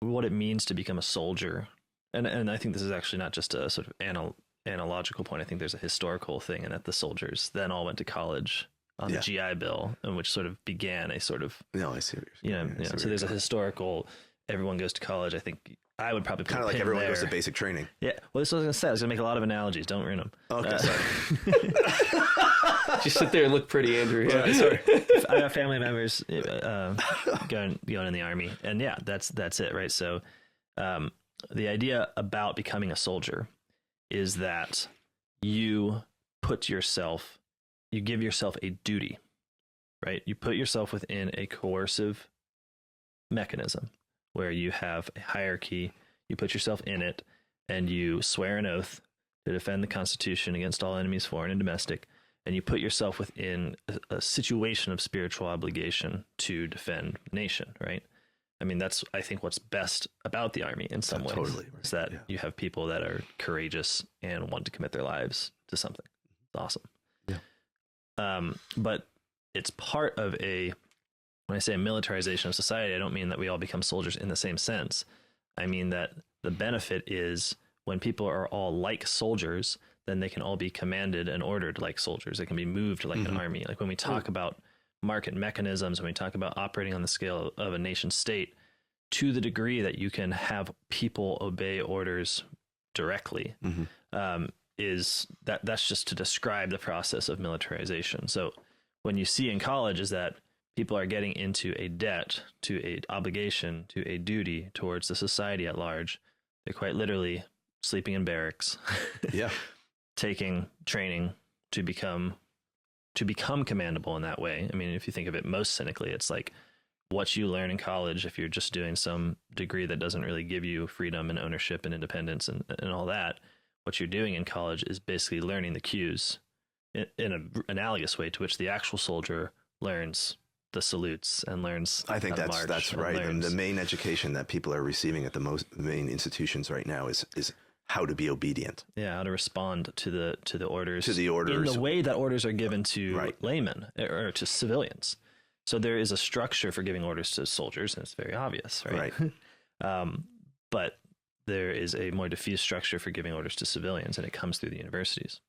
what it means to become a soldier, and I think this is actually not just a sort of analogical point. I think there's a historical thing, and that the soldiers then all went to college on the GI Bill, and which sort of began a sort of I see what you're saying. So there's a historical. Everyone goes to college. I think I would probably kind of like everyone goes to basic training. Yeah. Well, this is what I was going to say. I was going to make a lot of analogies. Don't ruin them. Okay, sorry. Just sit there and look pretty, Andrew. Yeah. Sorry. I have family members going in the army, and yeah, that's it, right? So, the idea about becoming a soldier is that you give yourself a duty, right? You put yourself within a coercive mechanism where you have a hierarchy, you put yourself in it, and you swear an oath to defend the Constitution against all enemies, foreign and domestic, and you put yourself within a situation of spiritual obligation to defend the nation, right? I mean, that's, I think, what's best about the army in some ways. Totally. Is that you have people that are courageous and want to commit their lives to something. It's awesome. Yeah. But it's part of when I say a militarization of society, I don't mean that we all become soldiers in the same sense. I mean that the benefit is when people are all like soldiers, then they can all be commanded and ordered like soldiers. They can be moved like an army. Like when we talk about market mechanisms, when we talk about operating on the scale of a nation state, to the degree that you can have people obey orders directly, that's just to describe the process of militarization. So when you see in college is that people are getting into a debt, to a obligation, to a duty towards the society at large. They're quite literally sleeping in barracks, taking training to become commandable in that way. I mean, if you think of it most cynically, it's like what you learn in college, if you're just doing some degree that doesn't really give you freedom and ownership and independence and all that, what you're doing in college is basically learning the cues in an analogous way to which the actual soldier learns the salutes and learns. I think that's right. And the main education that people are receiving at the main institutions right now is how to be obedient. Yeah, how to respond to the orders. To the orders. In the way that orders are given to laymen or to civilians. So there is a structure for giving orders to soldiers, and it's very obvious, right? But there is a more diffuse structure for giving orders to civilians, and it comes through the universities.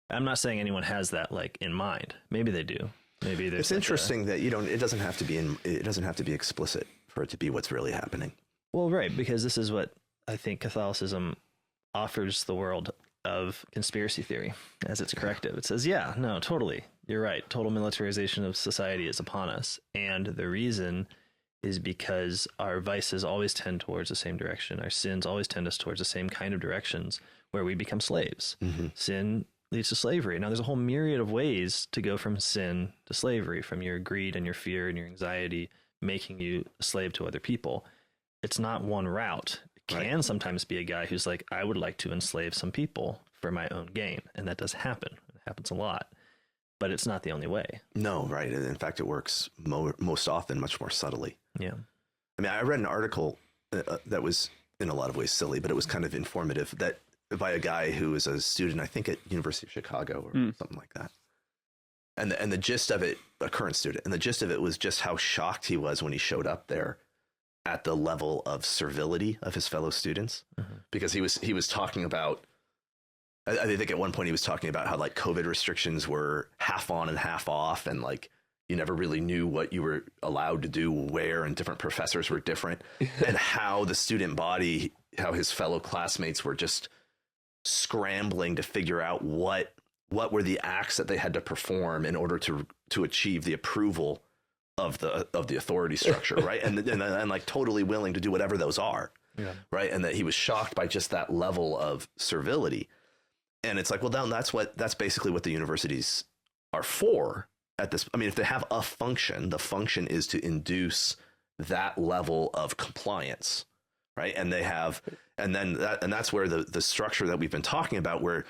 I'm not saying anyone has that in mind. Maybe they do. Maybe there's. It's interesting that it doesn't have to be explicit for it to be what's really happening. Well, right, because this is what I think Catholicism offers the world of conspiracy theory as its corrective. It says, yeah, no, totally, you're right. Total militarization of society is upon us, and the reason is because our vices always tend towards the same direction. Our sins always tend us towards the same kind of directions where we become slaves. Sin leads to slavery. Now, there's a whole myriad of ways to go from sin to slavery, from your greed and your fear and your anxiety making you a slave to other people. It's not one route. It can sometimes be a guy who's like, I would like to enslave some people for my own gain. And that does happen. It happens a lot. but it's not the only way. No, right. In fact, it works most often much more subtly. Yeah. I mean, I read an article that was in a lot of ways silly, but it was kind of informative, that by a guy who was a student, I think at University of Chicago or something like that. And the gist of it, a current student, and the gist of it was just how shocked he was when he showed up there at the level of servility of his fellow students, because he was talking about, I think at one point he was talking about how like COVID restrictions were half on and half off, and like you never really knew what you were allowed to do where, and different professors were different, and how the student body, how his fellow classmates were just scrambling to figure out what were the acts that they had to perform in order to achieve the approval of the authority structure, right? And like totally willing to do whatever those are, right? And that he was shocked by just that level of servility. And it's like, well, that's basically what the universities are for at this. I mean, if they have a function, the function is to induce that level of compliance, right? And that's where the structure that we've been talking about, where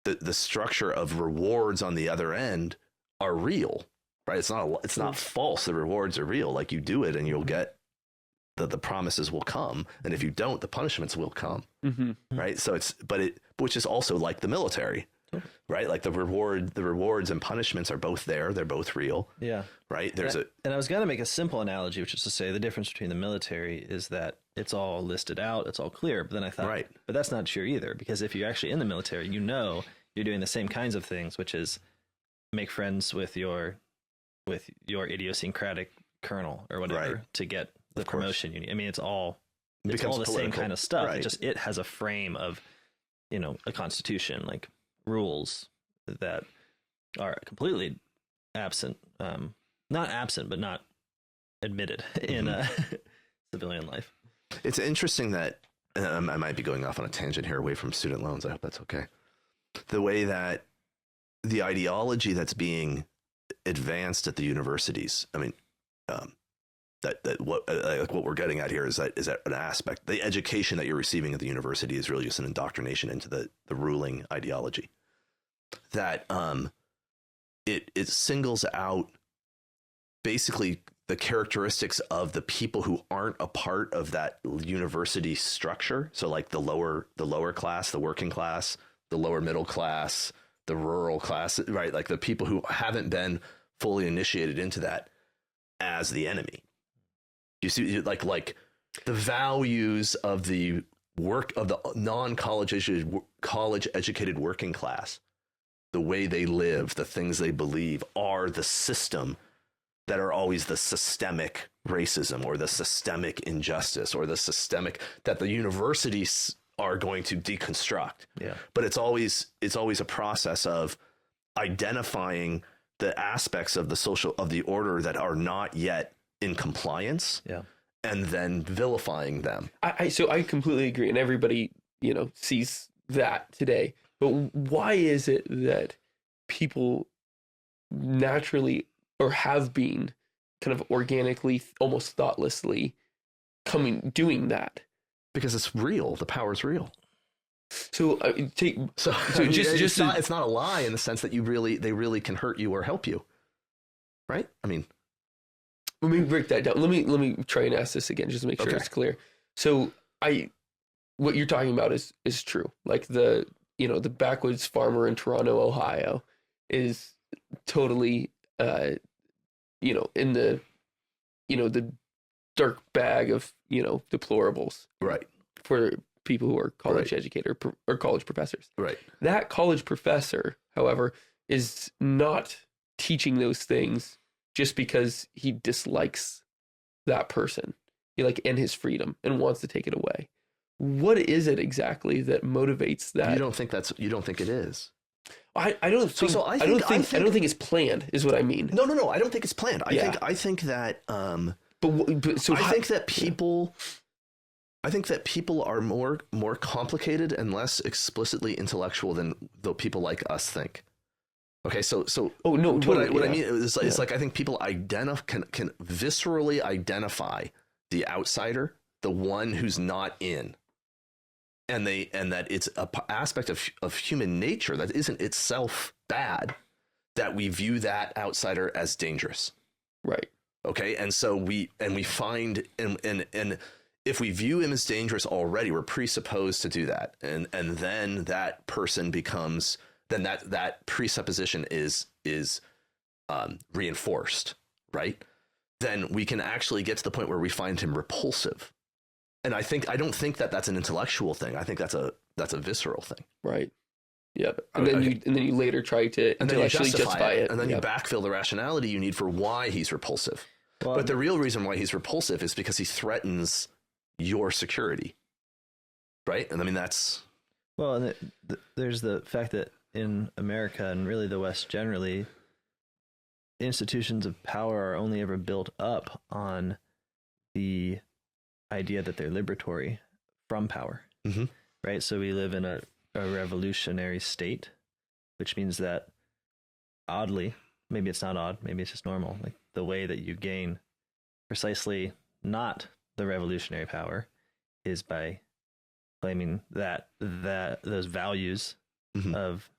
the structure of rewards on the other end are real, right? It's not false. The rewards are real. Like you do it and you'll get the promises will come. And if you don't, the punishments will come. Right. So which is also like the military, right? Like the rewards and punishments are both there. They're both real. Yeah. Right. And I was going to make a simple analogy, which is to say the difference between the military is that it's all listed out. It's all clear. But then I thought, right, but that's not true either, because if you're actually in the military, you're doing the same kinds of things, which is make friends with your idiosyncratic colonel or whatever to get the promotion you need. I mean, it's all the same kind of stuff. Right. It has a frame of, a constitution, like rules that are completely absent, not absent, but not admitted in civilian life. It's interesting that I might be going off on a tangent here away from student loans. I hope that's okay. The way that the ideology that's being advanced at the universities, I mean, what we're getting at here is that an aspect, the education that you're receiving at the university is really just an indoctrination into the ruling ideology. That it singles out basically the characteristics of the people who aren't a part of that university structure. So like the lower class, the working class, the lower middle class, the rural class, right? Like the people who haven't been fully initiated into that as the enemy. You see, like the values of the work of the non-college educated working class, the way they live, the things they believe are the system that are always the systemic racism or the systemic injustice or the systemic that the universities are going to deconstruct. Yeah. But it's always a process of identifying the aspects of the order that are not yet in compliance. Yeah. And then vilifying them. So I completely agree. And everybody, sees that today. But why is it that people naturally or have been kind of organically, almost thoughtlessly doing that? Because it's real. The power's real. So it's not a lie in the sense that they really can hurt you or help you, right? I mean, let me break that down. Let me try and ask this again just to make sure it's clear. So what you're talking about is true. Like the backwoods farmer in Toronto, Ohio, is totally in the the dark bag of deplorables, right, for people who are college educated or college professors. Right. That college professor, however, is not teaching those things just because he dislikes that person, and his freedom and wants to take it away. What is it exactly that motivates that? You don't think it is. I don't think it's planned is what I mean. No. I don't think it's planned. I think that I think that people are more complicated and less explicitly intellectual than the people like us think. Okay, so oh no, totally, what I mean is it's like I think people can viscerally identify the outsider, the one who's not in, and that it's an aspect of human nature that isn't itself bad, that we view that outsider as dangerous. Right. Okay. And so we find, and if we view him as dangerous already, we're presupposed to do that. And then that person becomes, then that presupposition is reinforced, right? Then we can actually get to the point where we find him repulsive. And I don't think that that's an intellectual thing. I think that's a visceral thing. Right. Yep. And then you later try to intellectually justify it. And then you backfill the rationality you need for why he's repulsive. Well, but the real reason why he's repulsive is because he threatens your security. Right? And I mean, that's... Well, and there's the fact that in America and really the West generally, institutions of power are only ever built up on the idea that they're liberatory from power. Mm-hmm. Right? So we live in a revolutionary state, which means that oddly, maybe it's not odd, maybe it's just normal, like the way that you gain precisely not the revolutionary power is by claiming that those values Mm-hmm. of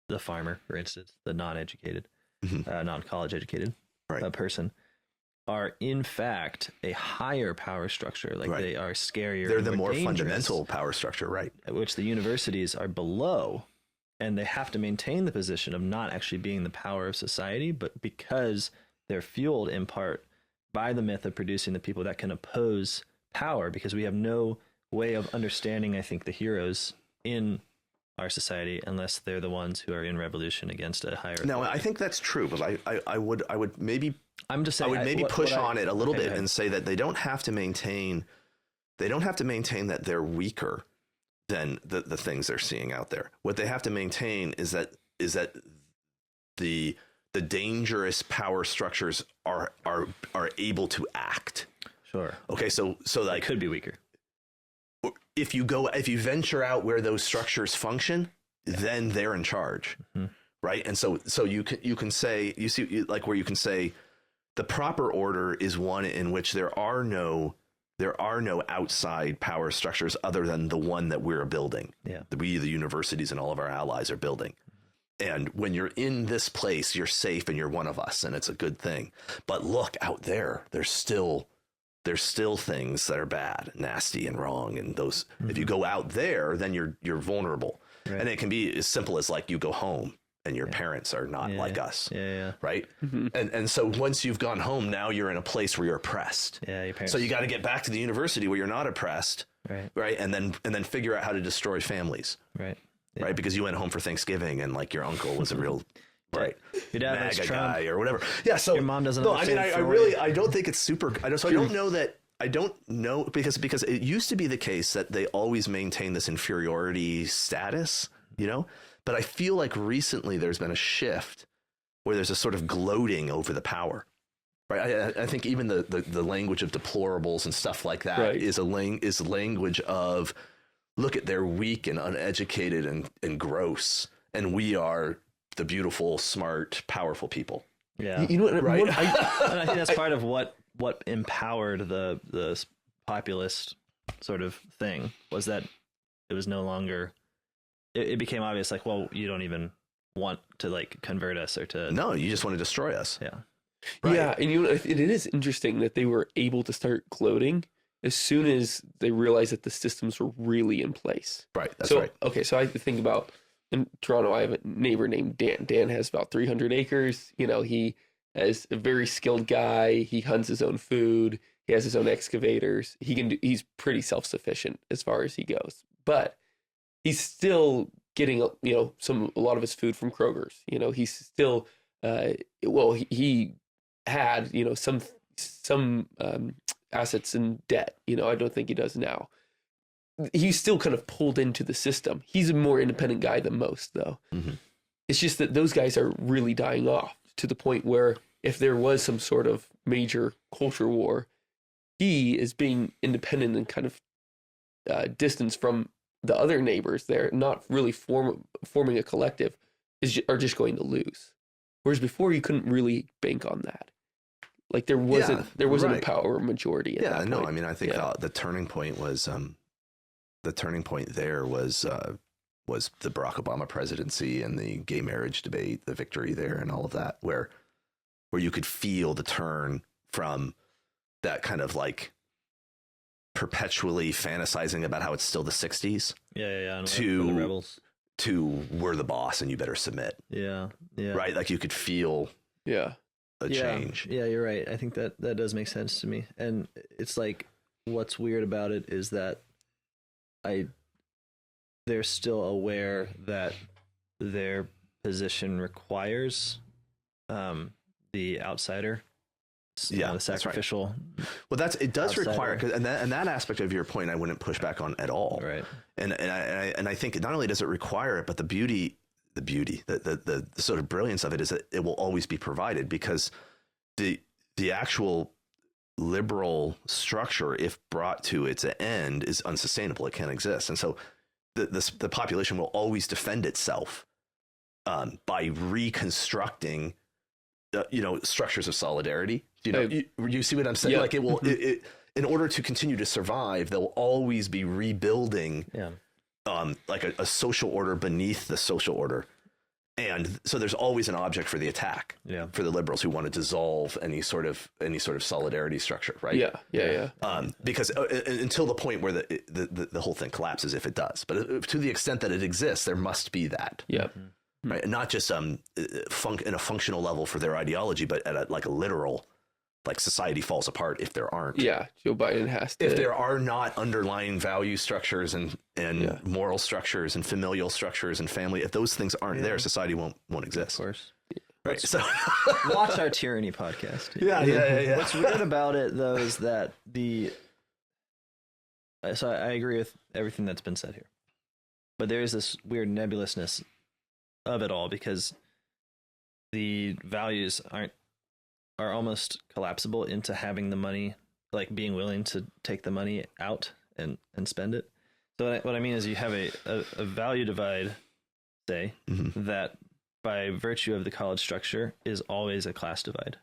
the farmer, for instance, the non-educated, Mm-hmm. non-college educated Right. person, are in fact a higher power structure. Like Right. they are scarier. They're and the more dangerous, fundamental power structure, right? which the universities are below, and they have to maintain the position of not actually being the power of society, but because they're fueled in part by the myth of producing the people that can oppose power, because we have no way of understanding, I think, the heroes in our society unless they're the ones who are in revolution against a higher Now, authority. I think that's true, but I would maybe I'm just I saying would maybe push on it a little okay, bit and say that they don't have to maintain that they're weaker than the things they're seeing out there. What they have to maintain is that the dangerous power structures are able to act. Sure. Okay, so They like could be weaker. if you venture out where those structures function, then they're in charge. Mm-hmm. Right. And so you can say, you see, like where you can say the proper order is one in which there are no outside power structures other than the one that we're building. Yeah. The universities and all of our allies are building. And when you're in this place, you're safe and you're one of us, and it's a good thing. But look out there, there's still things that are bad, nasty and wrong. And those, if you go out there, then you're vulnerable. Right. And it can be as simple as like you go home and your parents are not like us. Yeah. Right. Mm-hmm. And so once you've gone home, now you're in a place where you're oppressed. Yeah. Your parents. So you got to get back to the university where you're not oppressed. Right. Right. And then figure out how to destroy families. Right. Yeah. Right. Because you went home for Thanksgiving and like your uncle was a real right. Your dad likes MAGA Trump. guy or whatever. Yeah. So Your mom doesn't. No, I mean, understand I don't think it's super. I don't know that. I don't know because it used to be the case that they always maintain this inferiority status, you know, but I feel like recently there's been a shift where there's a sort of gloating over the power. Right. I think even the language of deplorables and stuff like that Right. is language of look at they're weak and uneducated and gross. And we are the beautiful, smart, powerful people. Yeah. You know what? Right. And I think that's part of what empowered the populist sort of thing was that it was no longer. It became obvious, like, well, you don't even want to like convert us or to. No, you just want to destroy us. Yeah. Right. Yeah, and you know, it is interesting that they were able to start gloating as soon as they realized that the systems were really in place. Right. That's so, right. Okay, so I think about in Toronto, I have a neighbor named Dan. Dan has about 300 acres. You know, he is a very skilled guy. He hunts his own food. He has his own excavators. He's pretty self-sufficient as far as he goes. But he's still getting, you know, a lot of his food from Kroger's. You know, he's still, he had, you know, some assets in debt. You know, I don't think he does now. He's still kind of pulled into the system. He's a more independent guy than most, though. Mm-hmm. It's just that those guys are really dying off to the point where if there was some sort of major culture war, he is being independent and kind of distanced from the other neighbors. They're not really forming a collective, are just going to lose. Whereas before, you couldn't really bank on that. Like there wasn't right. a power majority at that point. No, I mean, I think the turning point was was the Barack Obama presidency and the gay marriage debate, the victory there and all of that, where you could feel the turn from that kind of like perpetually fantasizing about how it's still the 60s Yeah. to the rebels. to we're the boss and you better submit. Yeah. Right? Like you could feel a change. Yeah, you're right. I think that does make sense to me. And it's like, what's weird about it is that they're still aware that their position requires the outsider. The sacrificial. Right. Well, it does outsider. require, and that aspect of your point, I wouldn't push back on at all. Right. And I think not only does it require it, but the sort of brilliance of it is that it will always be provided, because the actual liberal structure, if brought to its end, is unsustainable. It can't exist. And so the population will always defend itself by reconstructing structures of solidarity. You see what I'm saying? Yeah. Like it will, in order to continue to survive, they'll always be rebuilding like a social order beneath the social order. And so there's always an object for the attack for the liberals who want to dissolve any sort of solidarity structure. Right. Yeah. Because until the point where the whole thing collapses, if it does, but to the extent that it exists, there must be that. Yeah. Right. And not just in a functional level for their ideology, but at a literal, like society falls apart if there aren't. Yeah. Joe Biden has to. If there are not underlying value structures and moral structures and familial structures and family, if those things aren't there, society won't exist. Of course. Right. So watch our tyranny podcast. Yeah. What's weird about it though is that so I agree with everything that's been said here, but there is this weird nebulousness of it all, because the values are almost collapsible into having the money, like being willing to take the money out and spend it. So what I mean is you have a value divide, say, that by virtue of the college structure is always a class divide.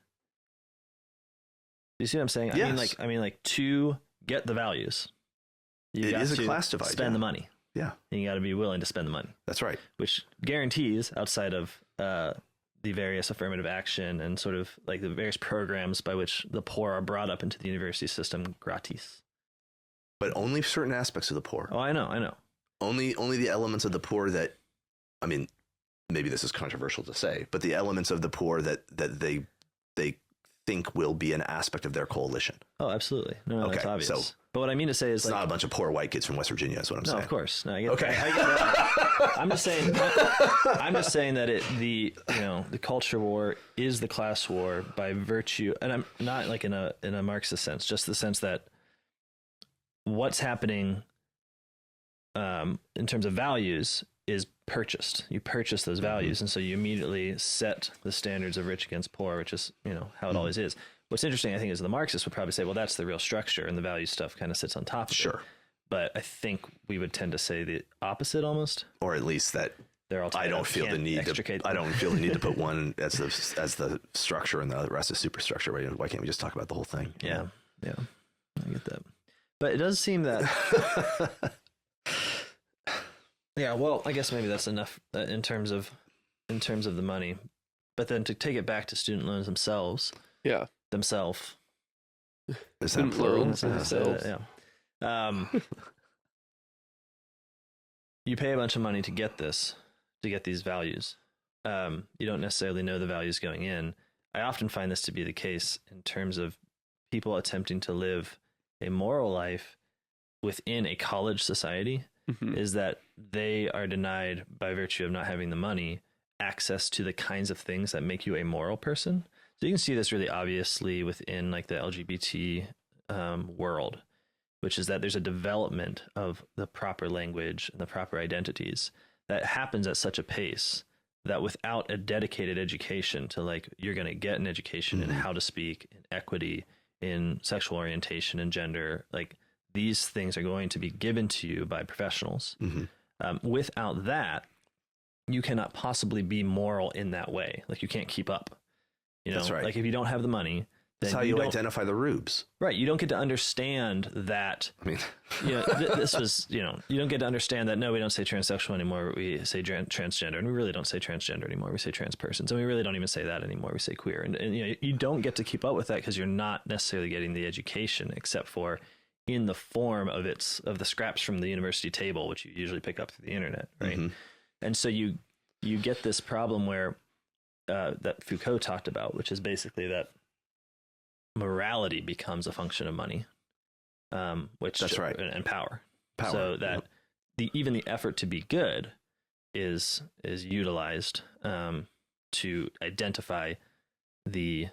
Do you see what I'm saying? Yes. I mean, to get the values, it is a class divide. Spend the money. Yeah. And you got to be willing to spend the money. That's right. Which guarantees, outside of the various affirmative action and sort of like the various programs by which the poor are brought up into the university system gratis. But only certain aspects of the poor. Oh, I know. Only the elements of the poor that, I mean, maybe this is controversial to say, but the elements of the poor that they think will be an aspect of their coalition. Oh, absolutely. No, that's obvious. So but what I mean to say is, it's not a bunch of poor white kids from West Virginia, is what I'm saying. No, of course. No, I get okay. I get that. I'm just saying that the culture war is the class war by virtue, and I'm not like in a Marxist sense, just the sense that what's happening in terms of values is purchased. You purchase those values, and so you immediately set the standards of rich against poor, which is how it always is. What's interesting, I think, is the Marxists would probably say, well, that's the real structure, and the value stuff kind of sits on top of it. Sure. But I think we would tend to say the opposite almost. Or at least that they're all I don't feel the need to put one as the structure and the rest is superstructure. Right? Why can't we just talk about the whole thing? Yeah. I get that. But it does seem that yeah, well, I guess maybe that's enough in terms of the money. But then to take it back to student loans themselves. Yeah. Themselves. Is that plural? Themselves. Yeah. You pay a bunch of money to get these values. You don't necessarily know the values going in. I often find this to be the case in terms of people attempting to live a moral life within a college society, is that they are denied, by virtue of not having the money, access to the kinds of things that make you a moral person. So you can see this really obviously within like the LGBT world, which is that there's a development of the proper language and the proper identities that happens at such a pace that without a dedicated education to like, you're going to get an education in how to speak, in equity, in sexual orientation and gender, like these things are going to be given to you by professionals. Without that, you cannot possibly be moral in that way. Like you can't keep up. That's right. Like if you don't have the money, That's how you identify the rubes. Right. You don't get to understand that. I mean, This was, you don't get to understand that. No, we don't say transsexual anymore. We say transgender, and we really don't say transgender anymore. We say trans persons, and we really don't even say that anymore. We say queer, and you don't get to keep up with that because you're not necessarily getting the education, except for in the form of the scraps from the university table, which you usually pick up through the internet, right? Mm-hmm. And so you get this problem where that Foucault talked about, which is basically that morality becomes a function of money, which that's right, and power. So that even the effort to be good is utilized to identify the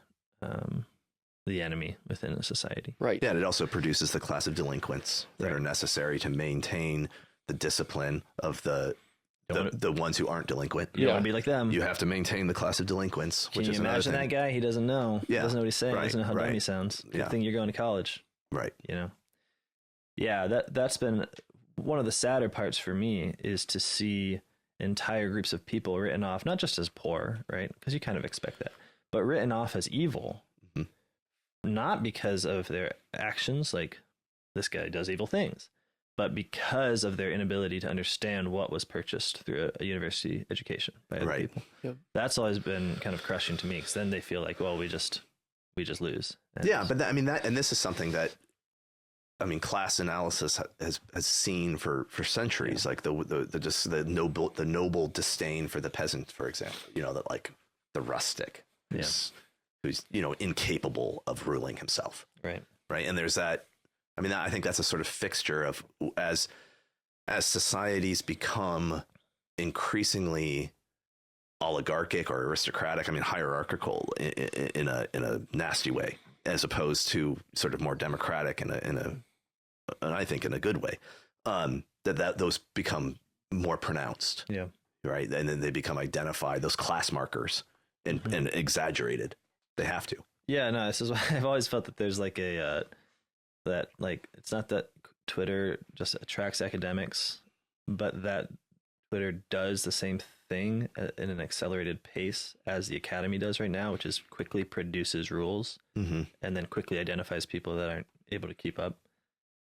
enemy within a society. Right. Yeah, and it also produces the class of delinquents that are necessary to maintain the discipline of the ones who aren't delinquent. You don't want to be like them. You have to maintain the class of delinquents. Can you imagine that guy? He doesn't know. Yeah. He doesn't know what he's saying. Right. He doesn't know how dumb he sounds. Good thing you're going to college. Right. Yeah, that's been one of the sadder parts for me, is to see entire groups of people written off, not just as poor, right? Because you kind of expect that, but written off as evil, not because of their actions, like this guy does evil things, but because of their inability to understand what was purchased through a university education by other people. Yep. That's always been kind of crushing to me, because then they feel like, well, we just lose. And but and this is something that, class analysis has seen for centuries, like the noble disdain for the peasant, for example. That like the rustic, who's incapable of ruling himself. Right. And there's that. I think that's a sort of fixture of as societies become increasingly oligarchic or aristocratic, hierarchical in a nasty way, as opposed to sort of more democratic and I think in a good way, that those become more pronounced. Yeah. Right. And then they become identified, those class markers, and exaggerated. They have to. Yeah, no, this is why I've always felt that there's like that it's not that Twitter just attracts academics, but that Twitter does the same thing in an accelerated pace as the academy does right now, which is quickly produces rules and then quickly identifies people that aren't able to keep up.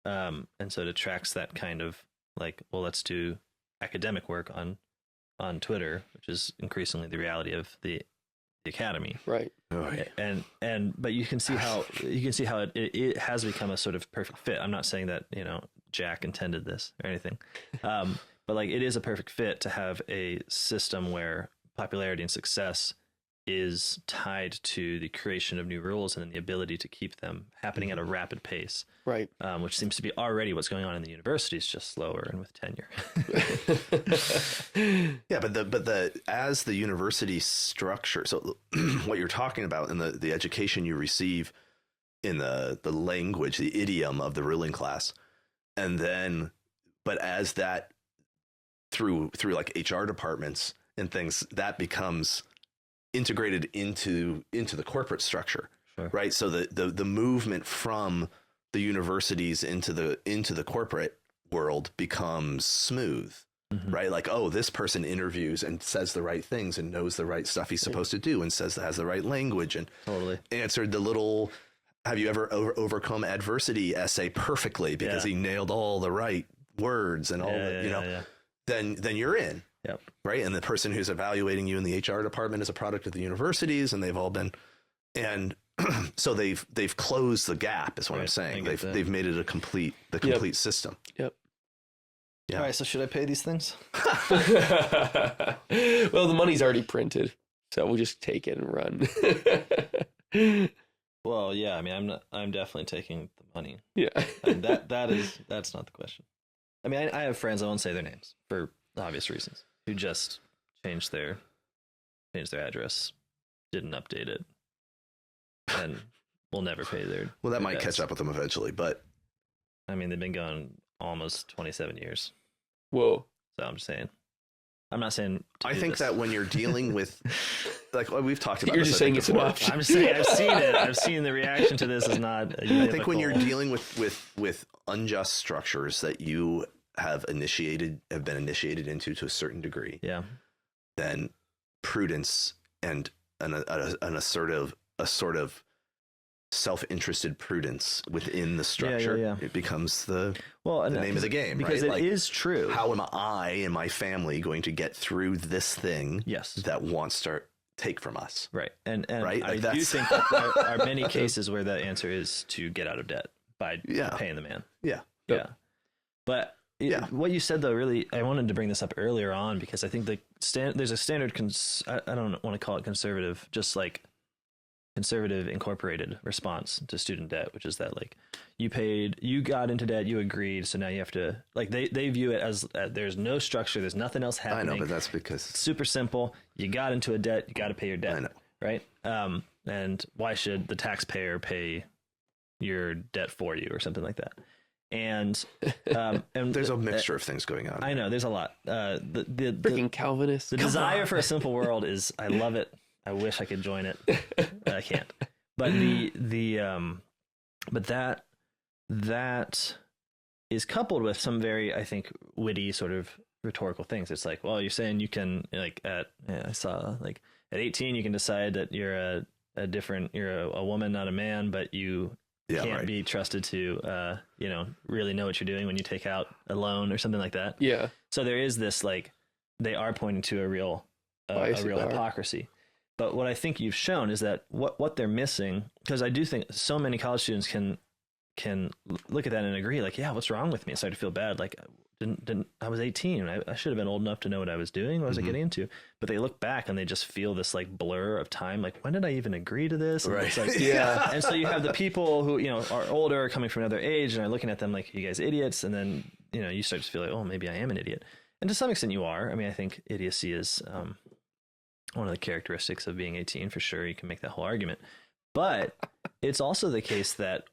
And so it attracts that kind of like, well, let's do academic work on Twitter, which is increasingly the reality of the academy. Right. Oh, yeah. But you can see how it has become a sort of perfect fit. I'm not saying that, Jack intended this or anything. But like, it is a perfect fit to have a system where popularity and success is tied to the creation of new rules and then the ability to keep them happening at a rapid pace. Right. Which seems to be already what's going on in the universities, just slower and with tenure. Yeah, but as the university structure, so what you're talking about in the education you receive in the language, the idiom of the ruling class, and then, but as that through like HR departments and things, that becomes integrated into the corporate structure. Sure. Right. So the movement from the universities into the corporate world becomes smooth. Right. Like, oh, this person interviews and says the right things and knows the right stuff he's supposed to do and has the right language and totally answered the little, have you ever overcome adversity essay perfectly because he nailed all the right words and all then you're in. Yep. Right. And the person who's evaluating you in the HR department is a product of the universities, and they've all been, and so they've closed the gap is what I'm saying. They've made it a complete system. Yep. Yeah. All right. So should I pay these things? Well, the money's already printed, so we'll just take it and run. Well, yeah. I'm definitely taking the money. Yeah. That's not the question. I have friends, I won't say their names for obvious reasons, who just changed their address, didn't update it, and will never pay their. Well, that their might debts. catch up with them eventually, but they've been gone almost 27 years. Whoa. So I'm just saying. I'm not saying. I think that when you're dealing with, like we've talked about, you're this, just saying it's an option. I'm just saying I've seen it. I've seen the reaction to this is not. I think when you're dealing with unjust structures that you have been initiated into to a certain degree, then prudence and a sort of self-interested prudence within the structure, yeah. it becomes the Well, name of the game, because right? it is true. How am I and my family going to get through this thing Yes. that wants to take from us? Right. And Right? I Like do think that there are many cases where the answer is to get out of debt by paying the man. Yeah. Yeah. But what you said, though, really, I wanted to bring this up earlier on because I think there's a standard, I don't want to call it conservative, just like conservative incorporated response to student debt, which is that like you got into debt, you agreed, so now you have to, like they view it as there's no structure, there's nothing else happening. I know, but that's because it's super simple. You got into a debt, you got to pay your debt. I know. Right? And why should the taxpayer pay your debt for you or something like that? And there's a mixture of things going on. I know there's a lot. The Freaking Calvinists. The desire for a simple world is, I love it. I wish I could join it. I can't. But but that is coupled with some very, I think, witty sort of rhetorical things. It's like, well, you're saying you can, like, I saw like at 18 you can decide that you're you're a woman, not a man, but you can't be trusted to really know what you're doing when you take out a loan or something like that. Yeah. So there is this, like, they are pointing to a real hypocrisy. But what I think you've shown is that what they're missing, because I do think so many college students can look at that and agree, like, yeah, what's wrong with me? I started to feel bad. Like, I was 18. I should have been old enough to know what I was doing. What was I getting into? But they look back and they just feel this like blur of time. Like, when did I even agree to this? And right. It's like, yeah. And so you have the people who, are older, coming from another age, and are looking at them like, you guys idiots. And then, you start to feel like, oh, maybe I am an idiot. And to some extent you are. I mean, I think idiocy is one of the characteristics of being 18, for sure. You can make that whole argument. But it's also the case that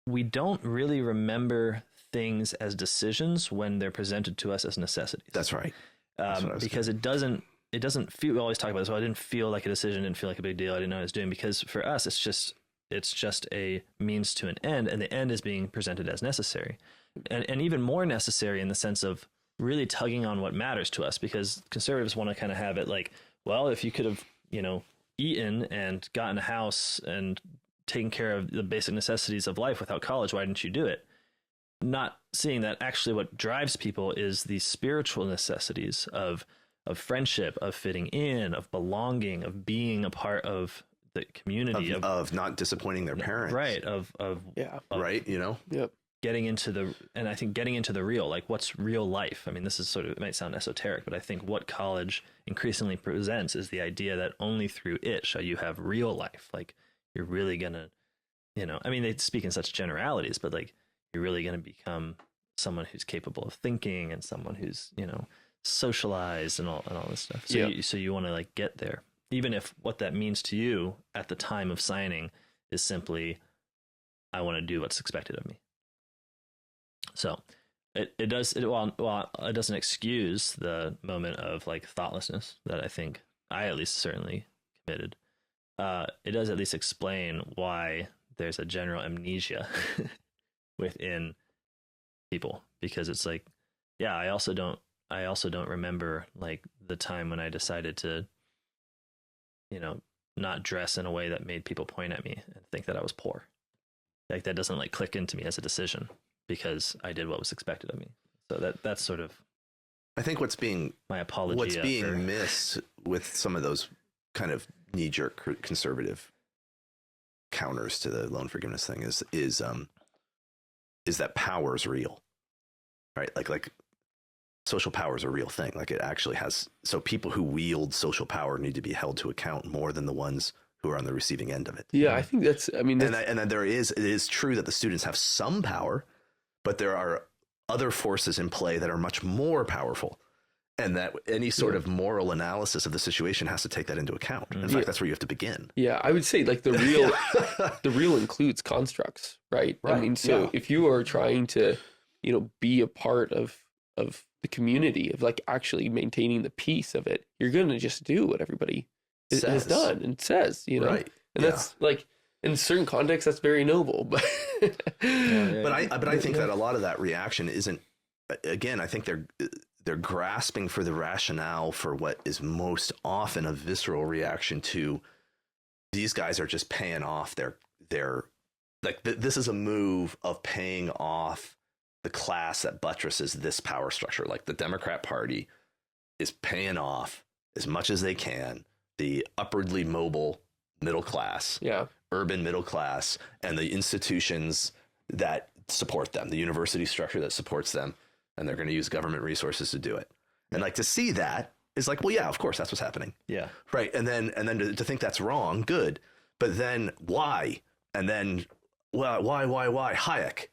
we don't really remember things as decisions when they're presented to us as necessities. That's right. Because it doesn't feel, we always talk about this, well, I didn't feel like a decision, didn't feel like a big deal, I didn't know what I was doing, because for us it's just a means to an end, and the end is being presented as necessary. And even more necessary in the sense of really tugging on what matters to us, because conservatives want to kind of have it like, well, if you could have, eaten and gotten a house and taken care of the basic necessities of life without college, why didn't you do it? Not seeing that actually what drives people is the spiritual necessities of friendship, of fitting in, of belonging, of being a part of the community, of not disappointing their parents. Right. Right. Yep. Getting into the real, like, what's real life? I mean, this is sort of, it might sound esoteric, but I think what college increasingly presents is the idea that only through it shall you have real life. Like, you're really gonna, I mean, they speak in such generalities, but like, you're really gonna become someone who's capable of thinking and someone who's, socialized and all this stuff. So you want to like get there, even if what that means to you at the time of signing is simply, I want to do what's expected of me. So it doesn't excuse the moment of like thoughtlessness that I think I at least certainly committed. It does at least explain why there's a general amnesia within people, because it's like, yeah, I also don't remember like the time when I decided to, not dress in a way that made people point at me and think that I was poor. Like, that doesn't like click into me as a decision, because I did what was expected of me. So that's sort of, I think what's being missed with some of those kind of knee-jerk conservative counters to the loan forgiveness thing is that power is real, right? Like social power is a real thing. Like, it actually has. So people who wield social power need to be held to account more than the ones who are on the receiving end of it. Yeah, I think that's. I mean, and then it is true that the students have some power, but there are other forces in play that are much more powerful, and that any sort of moral analysis of the situation has to take that into account. In fact, that's where you have to begin. Yeah, I would say like the real includes constructs, right? I mean, so if you are trying to, be a part of the community, of like actually maintaining the peace of it, you're going to just do what everybody has done and says, Right. And that's like, in certain contexts, that's very noble, but I think that a lot of that reaction isn't. Again, I think they're grasping for the rationale for what is most often a visceral reaction to, these guys are just paying off they're like this is a move of paying off the class that buttresses this power structure. Like the Democrat Party is paying off as much as they can the upwardly mobile middle class, urban middle class, and the institutions that support them, the university structure that supports them, and they're going to use government resources to do it. And like to see that is like, well, yeah, of course that's what's happening. Yeah. Right. And then to think that's wrong, good. But then why? And then why? Hayek.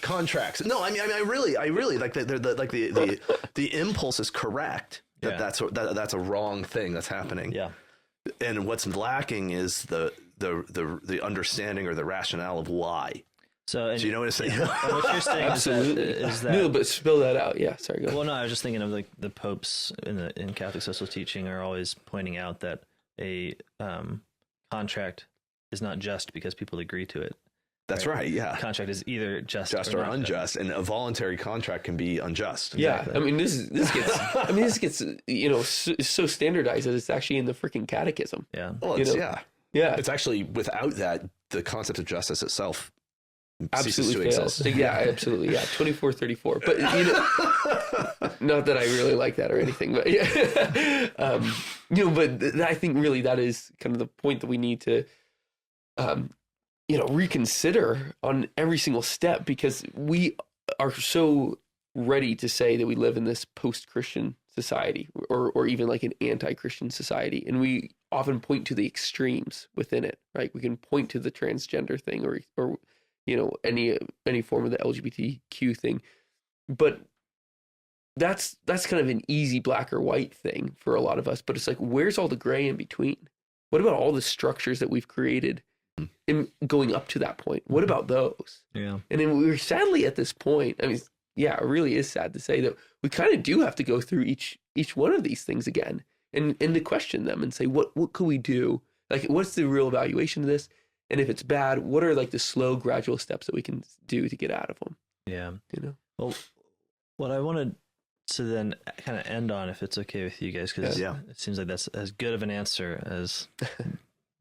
Contracts. No, I mean, I really like the impulse is correct that that's a wrong thing that's happening. Yeah. And what's lacking is the understanding or the rationale of why. So you know what I'm saying? What you're saying is that no, but spill that out. Yeah, sorry. Go ahead. Well, no, I was just thinking of like the popes in Catholic social teaching are always pointing out that a contract is not just because people agree to it. That's right. Yeah. Contract is either just or unjust, and a voluntary contract can be unjust. Exactly. Yeah, I mean this gets so standardized that it's actually in the freaking catechism. Yeah. Well, yeah. It's actually without that the concept of justice itself absolutely fails. Yeah, absolutely. Yeah, 2434. But not that I really like that or anything, but yeah, but I think really that is kind of the point that we need to, reconsider on every single step, because we are so ready to say that we live in this post-Christian society or even like an anti-Christian society, and we often point to the extremes within it. Right? We can point to the transgender thing or any form of the LGBTQ thing, but that's kind of an easy black or white thing for a lot of us. But it's like, where's all the gray in between? What about all the structures that we've created in going up to that point? What about those? Yeah. And then we're sadly at this point. I mean, yeah, it really is sad to say that we kind of do have to go through each one of these things again and to question them and say, what could we do? Like, what's the real evaluation of this? And if it's bad, what are like the slow, gradual steps that we can do to get out of them? Yeah. Well, what I wanted to then kind of end on, if it's okay with you guys, because it seems like that's as good of an answer as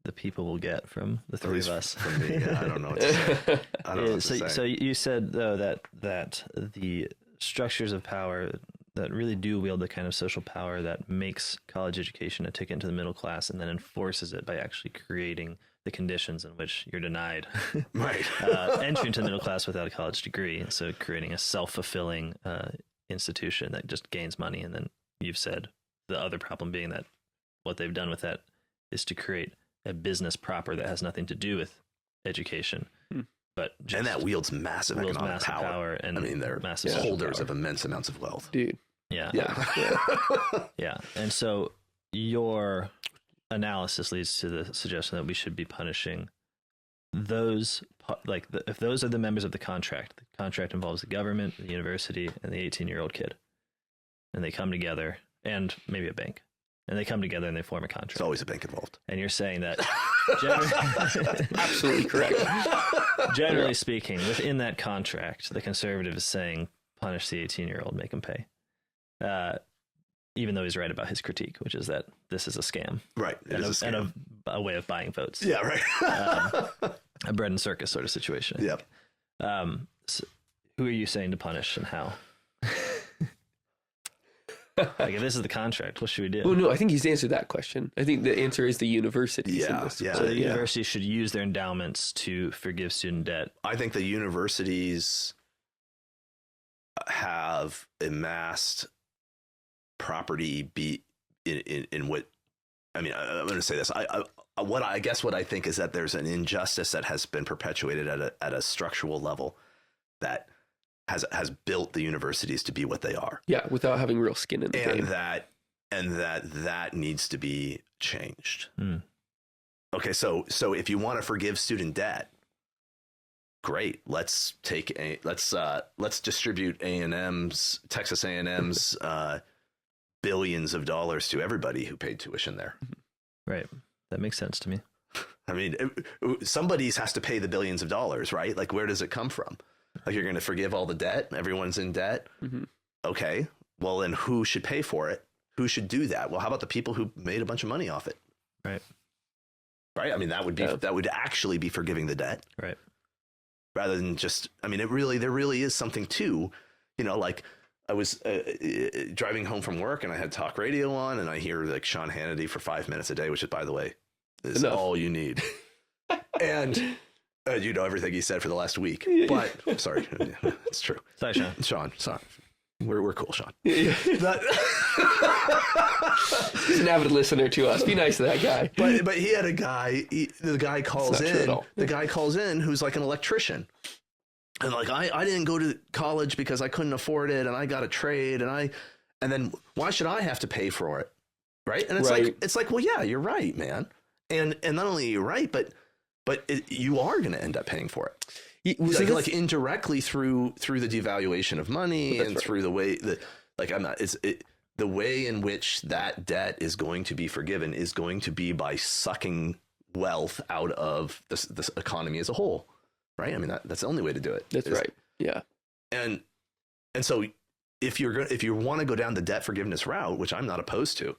the people will get from the three of us. From me, I don't know what to say. I don't know what to say. So you said, though, that the structures of power that really do wield the kind of social power that makes college education a ticket into the middle class and then enforces it by actually creating the conditions in which you're denied entry into the middle class without a college degree. So creating a self-fulfilling institution that just gains money. And then you've said the other problem being that what they've done with that is to create a business proper that has nothing to do with education. But and that wields massive economic power. And I mean, they're massive holders of immense amounts of wealth. Dude. Yeah. And so your analysis leads to the suggestion that we should be punishing those, if those are the members of the contract involves the government, the university, and the 18-year-old kid. And they come together, and maybe a bank. And they come together and they form a contract. There's always a bank involved. And you're saying that... Absolutely correct. Generally speaking, within that contract, the conservative is saying, punish the 18-year-old, make him pay. Even though he's right about his critique, which is that this is a scam. Right. And a way of buying votes. Yeah, right. A bread and circus sort of situation. Yep. So who are you saying to punish and how? Like, if this is the contract, what should we do? Well, no, I think he's answered that question. I think the answer is the universities. Yeah. So the universities should use their endowments to forgive student debt. I think the universities have amassed property in what, I mean, I'm going to say this. I guess what I think is that there's an injustice that has been perpetuated at a structural level that has built the universities to be what they are. Yeah, without having real skin in the game. And that needs to be changed. Okay, so if you want to forgive student debt, great. Let's distribute Texas A&M's billions of dollars to everybody who paid tuition there. Right. That makes sense to me. I mean, somebody's has to pay the billions of dollars, right? Like, where does it come from? Like, you're going to forgive all the debt? Everyone's in debt? Mm-hmm. Okay. Well, then who should pay for it? Who should do that? Well, how about the people who made a bunch of money off it? Right. right? I mean, that would actually be forgiving the debt, Right. rather than just. I mean, there really is something to, like I was driving home from work and I had talk radio on, and I hear like Sean Hannity for 5 minutes a day, which is, by the way, is Enough. all you need, and. Everything he said for the last week, but I'm sorry, it's true. Sorry, Sean. Sean, sorry. We're cool, Sean. Yeah. He's an avid listener to us. Be nice to that guy. But he had a guy. The guy calls in. The guy calls in who's like an electrician, and like I didn't go to college because I couldn't afford it, and I got a trade, and then why should I have to pay for it, right? And it's like, well, yeah, you're right, man, and not only are you right, but you are going to end up paying for it. Like indirectly through the devaluation of money and through the way that the way in which that debt is going to be forgiven is going to be by sucking wealth out of this economy as a whole, right? I mean, that's the only way to do it. That's right. Yeah. And so if you want to go down the debt forgiveness route, which I'm not opposed to,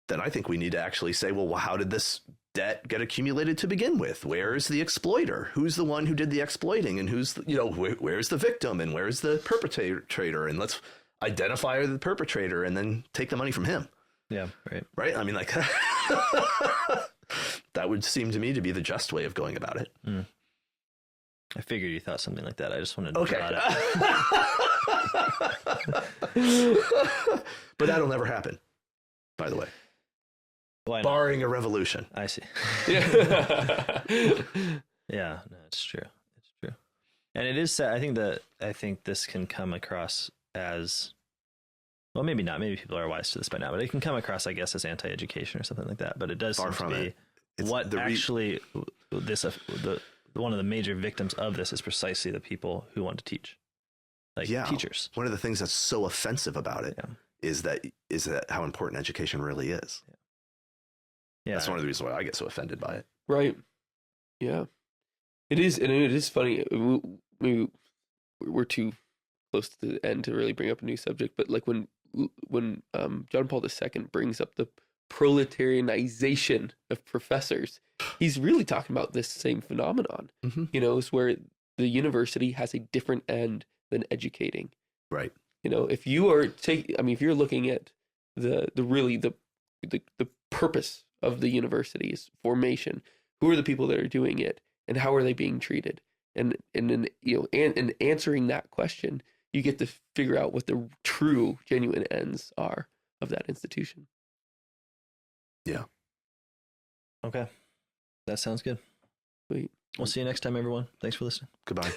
then I think we need to actually say, well, how did this debt get accumulated to begin with? Where's the exploiter? Who's the one who did the exploiting? And who's, where's the victim and where's the perpetrator? And let's identify the perpetrator and then take the money from him. Yeah, right. Right? I mean, like, that would seem to me to be the just way of going about it. Mm. I figured you thought something like that. I just wanted to draw it out. But that'll never happen, by the way. Why not? Barring a revolution. I see. Yeah. Yeah, no, it's true. It's true. And it is sad. I think this can come across as, well, maybe not. Maybe people are wise to this by now, but it can come across, I guess, as anti-education or something like that. But it does seem to be what actually one of the major victims of this is precisely the people who want to teach, teachers. One of the things that's so offensive about it is that how important education really is. Yeah, that's one of the reasons why I get so offended by it. Right. Yeah. It is, and it is funny. We're too close to the end to really bring up a new subject, but like when John Paul II brings up the proletarianization of professors, he's really talking about this same phenomenon. Mm-hmm. Is where the university has a different end than educating. Right. If you are if you're looking at the purpose of the university's formation, who are the people that are doing it and how are they being treated? And answering that question, you get to figure out what the true, genuine ends are of that institution. Yeah. Okay. That sounds good. Sweet. We'll see you next time, everyone. Thanks for listening. Goodbye.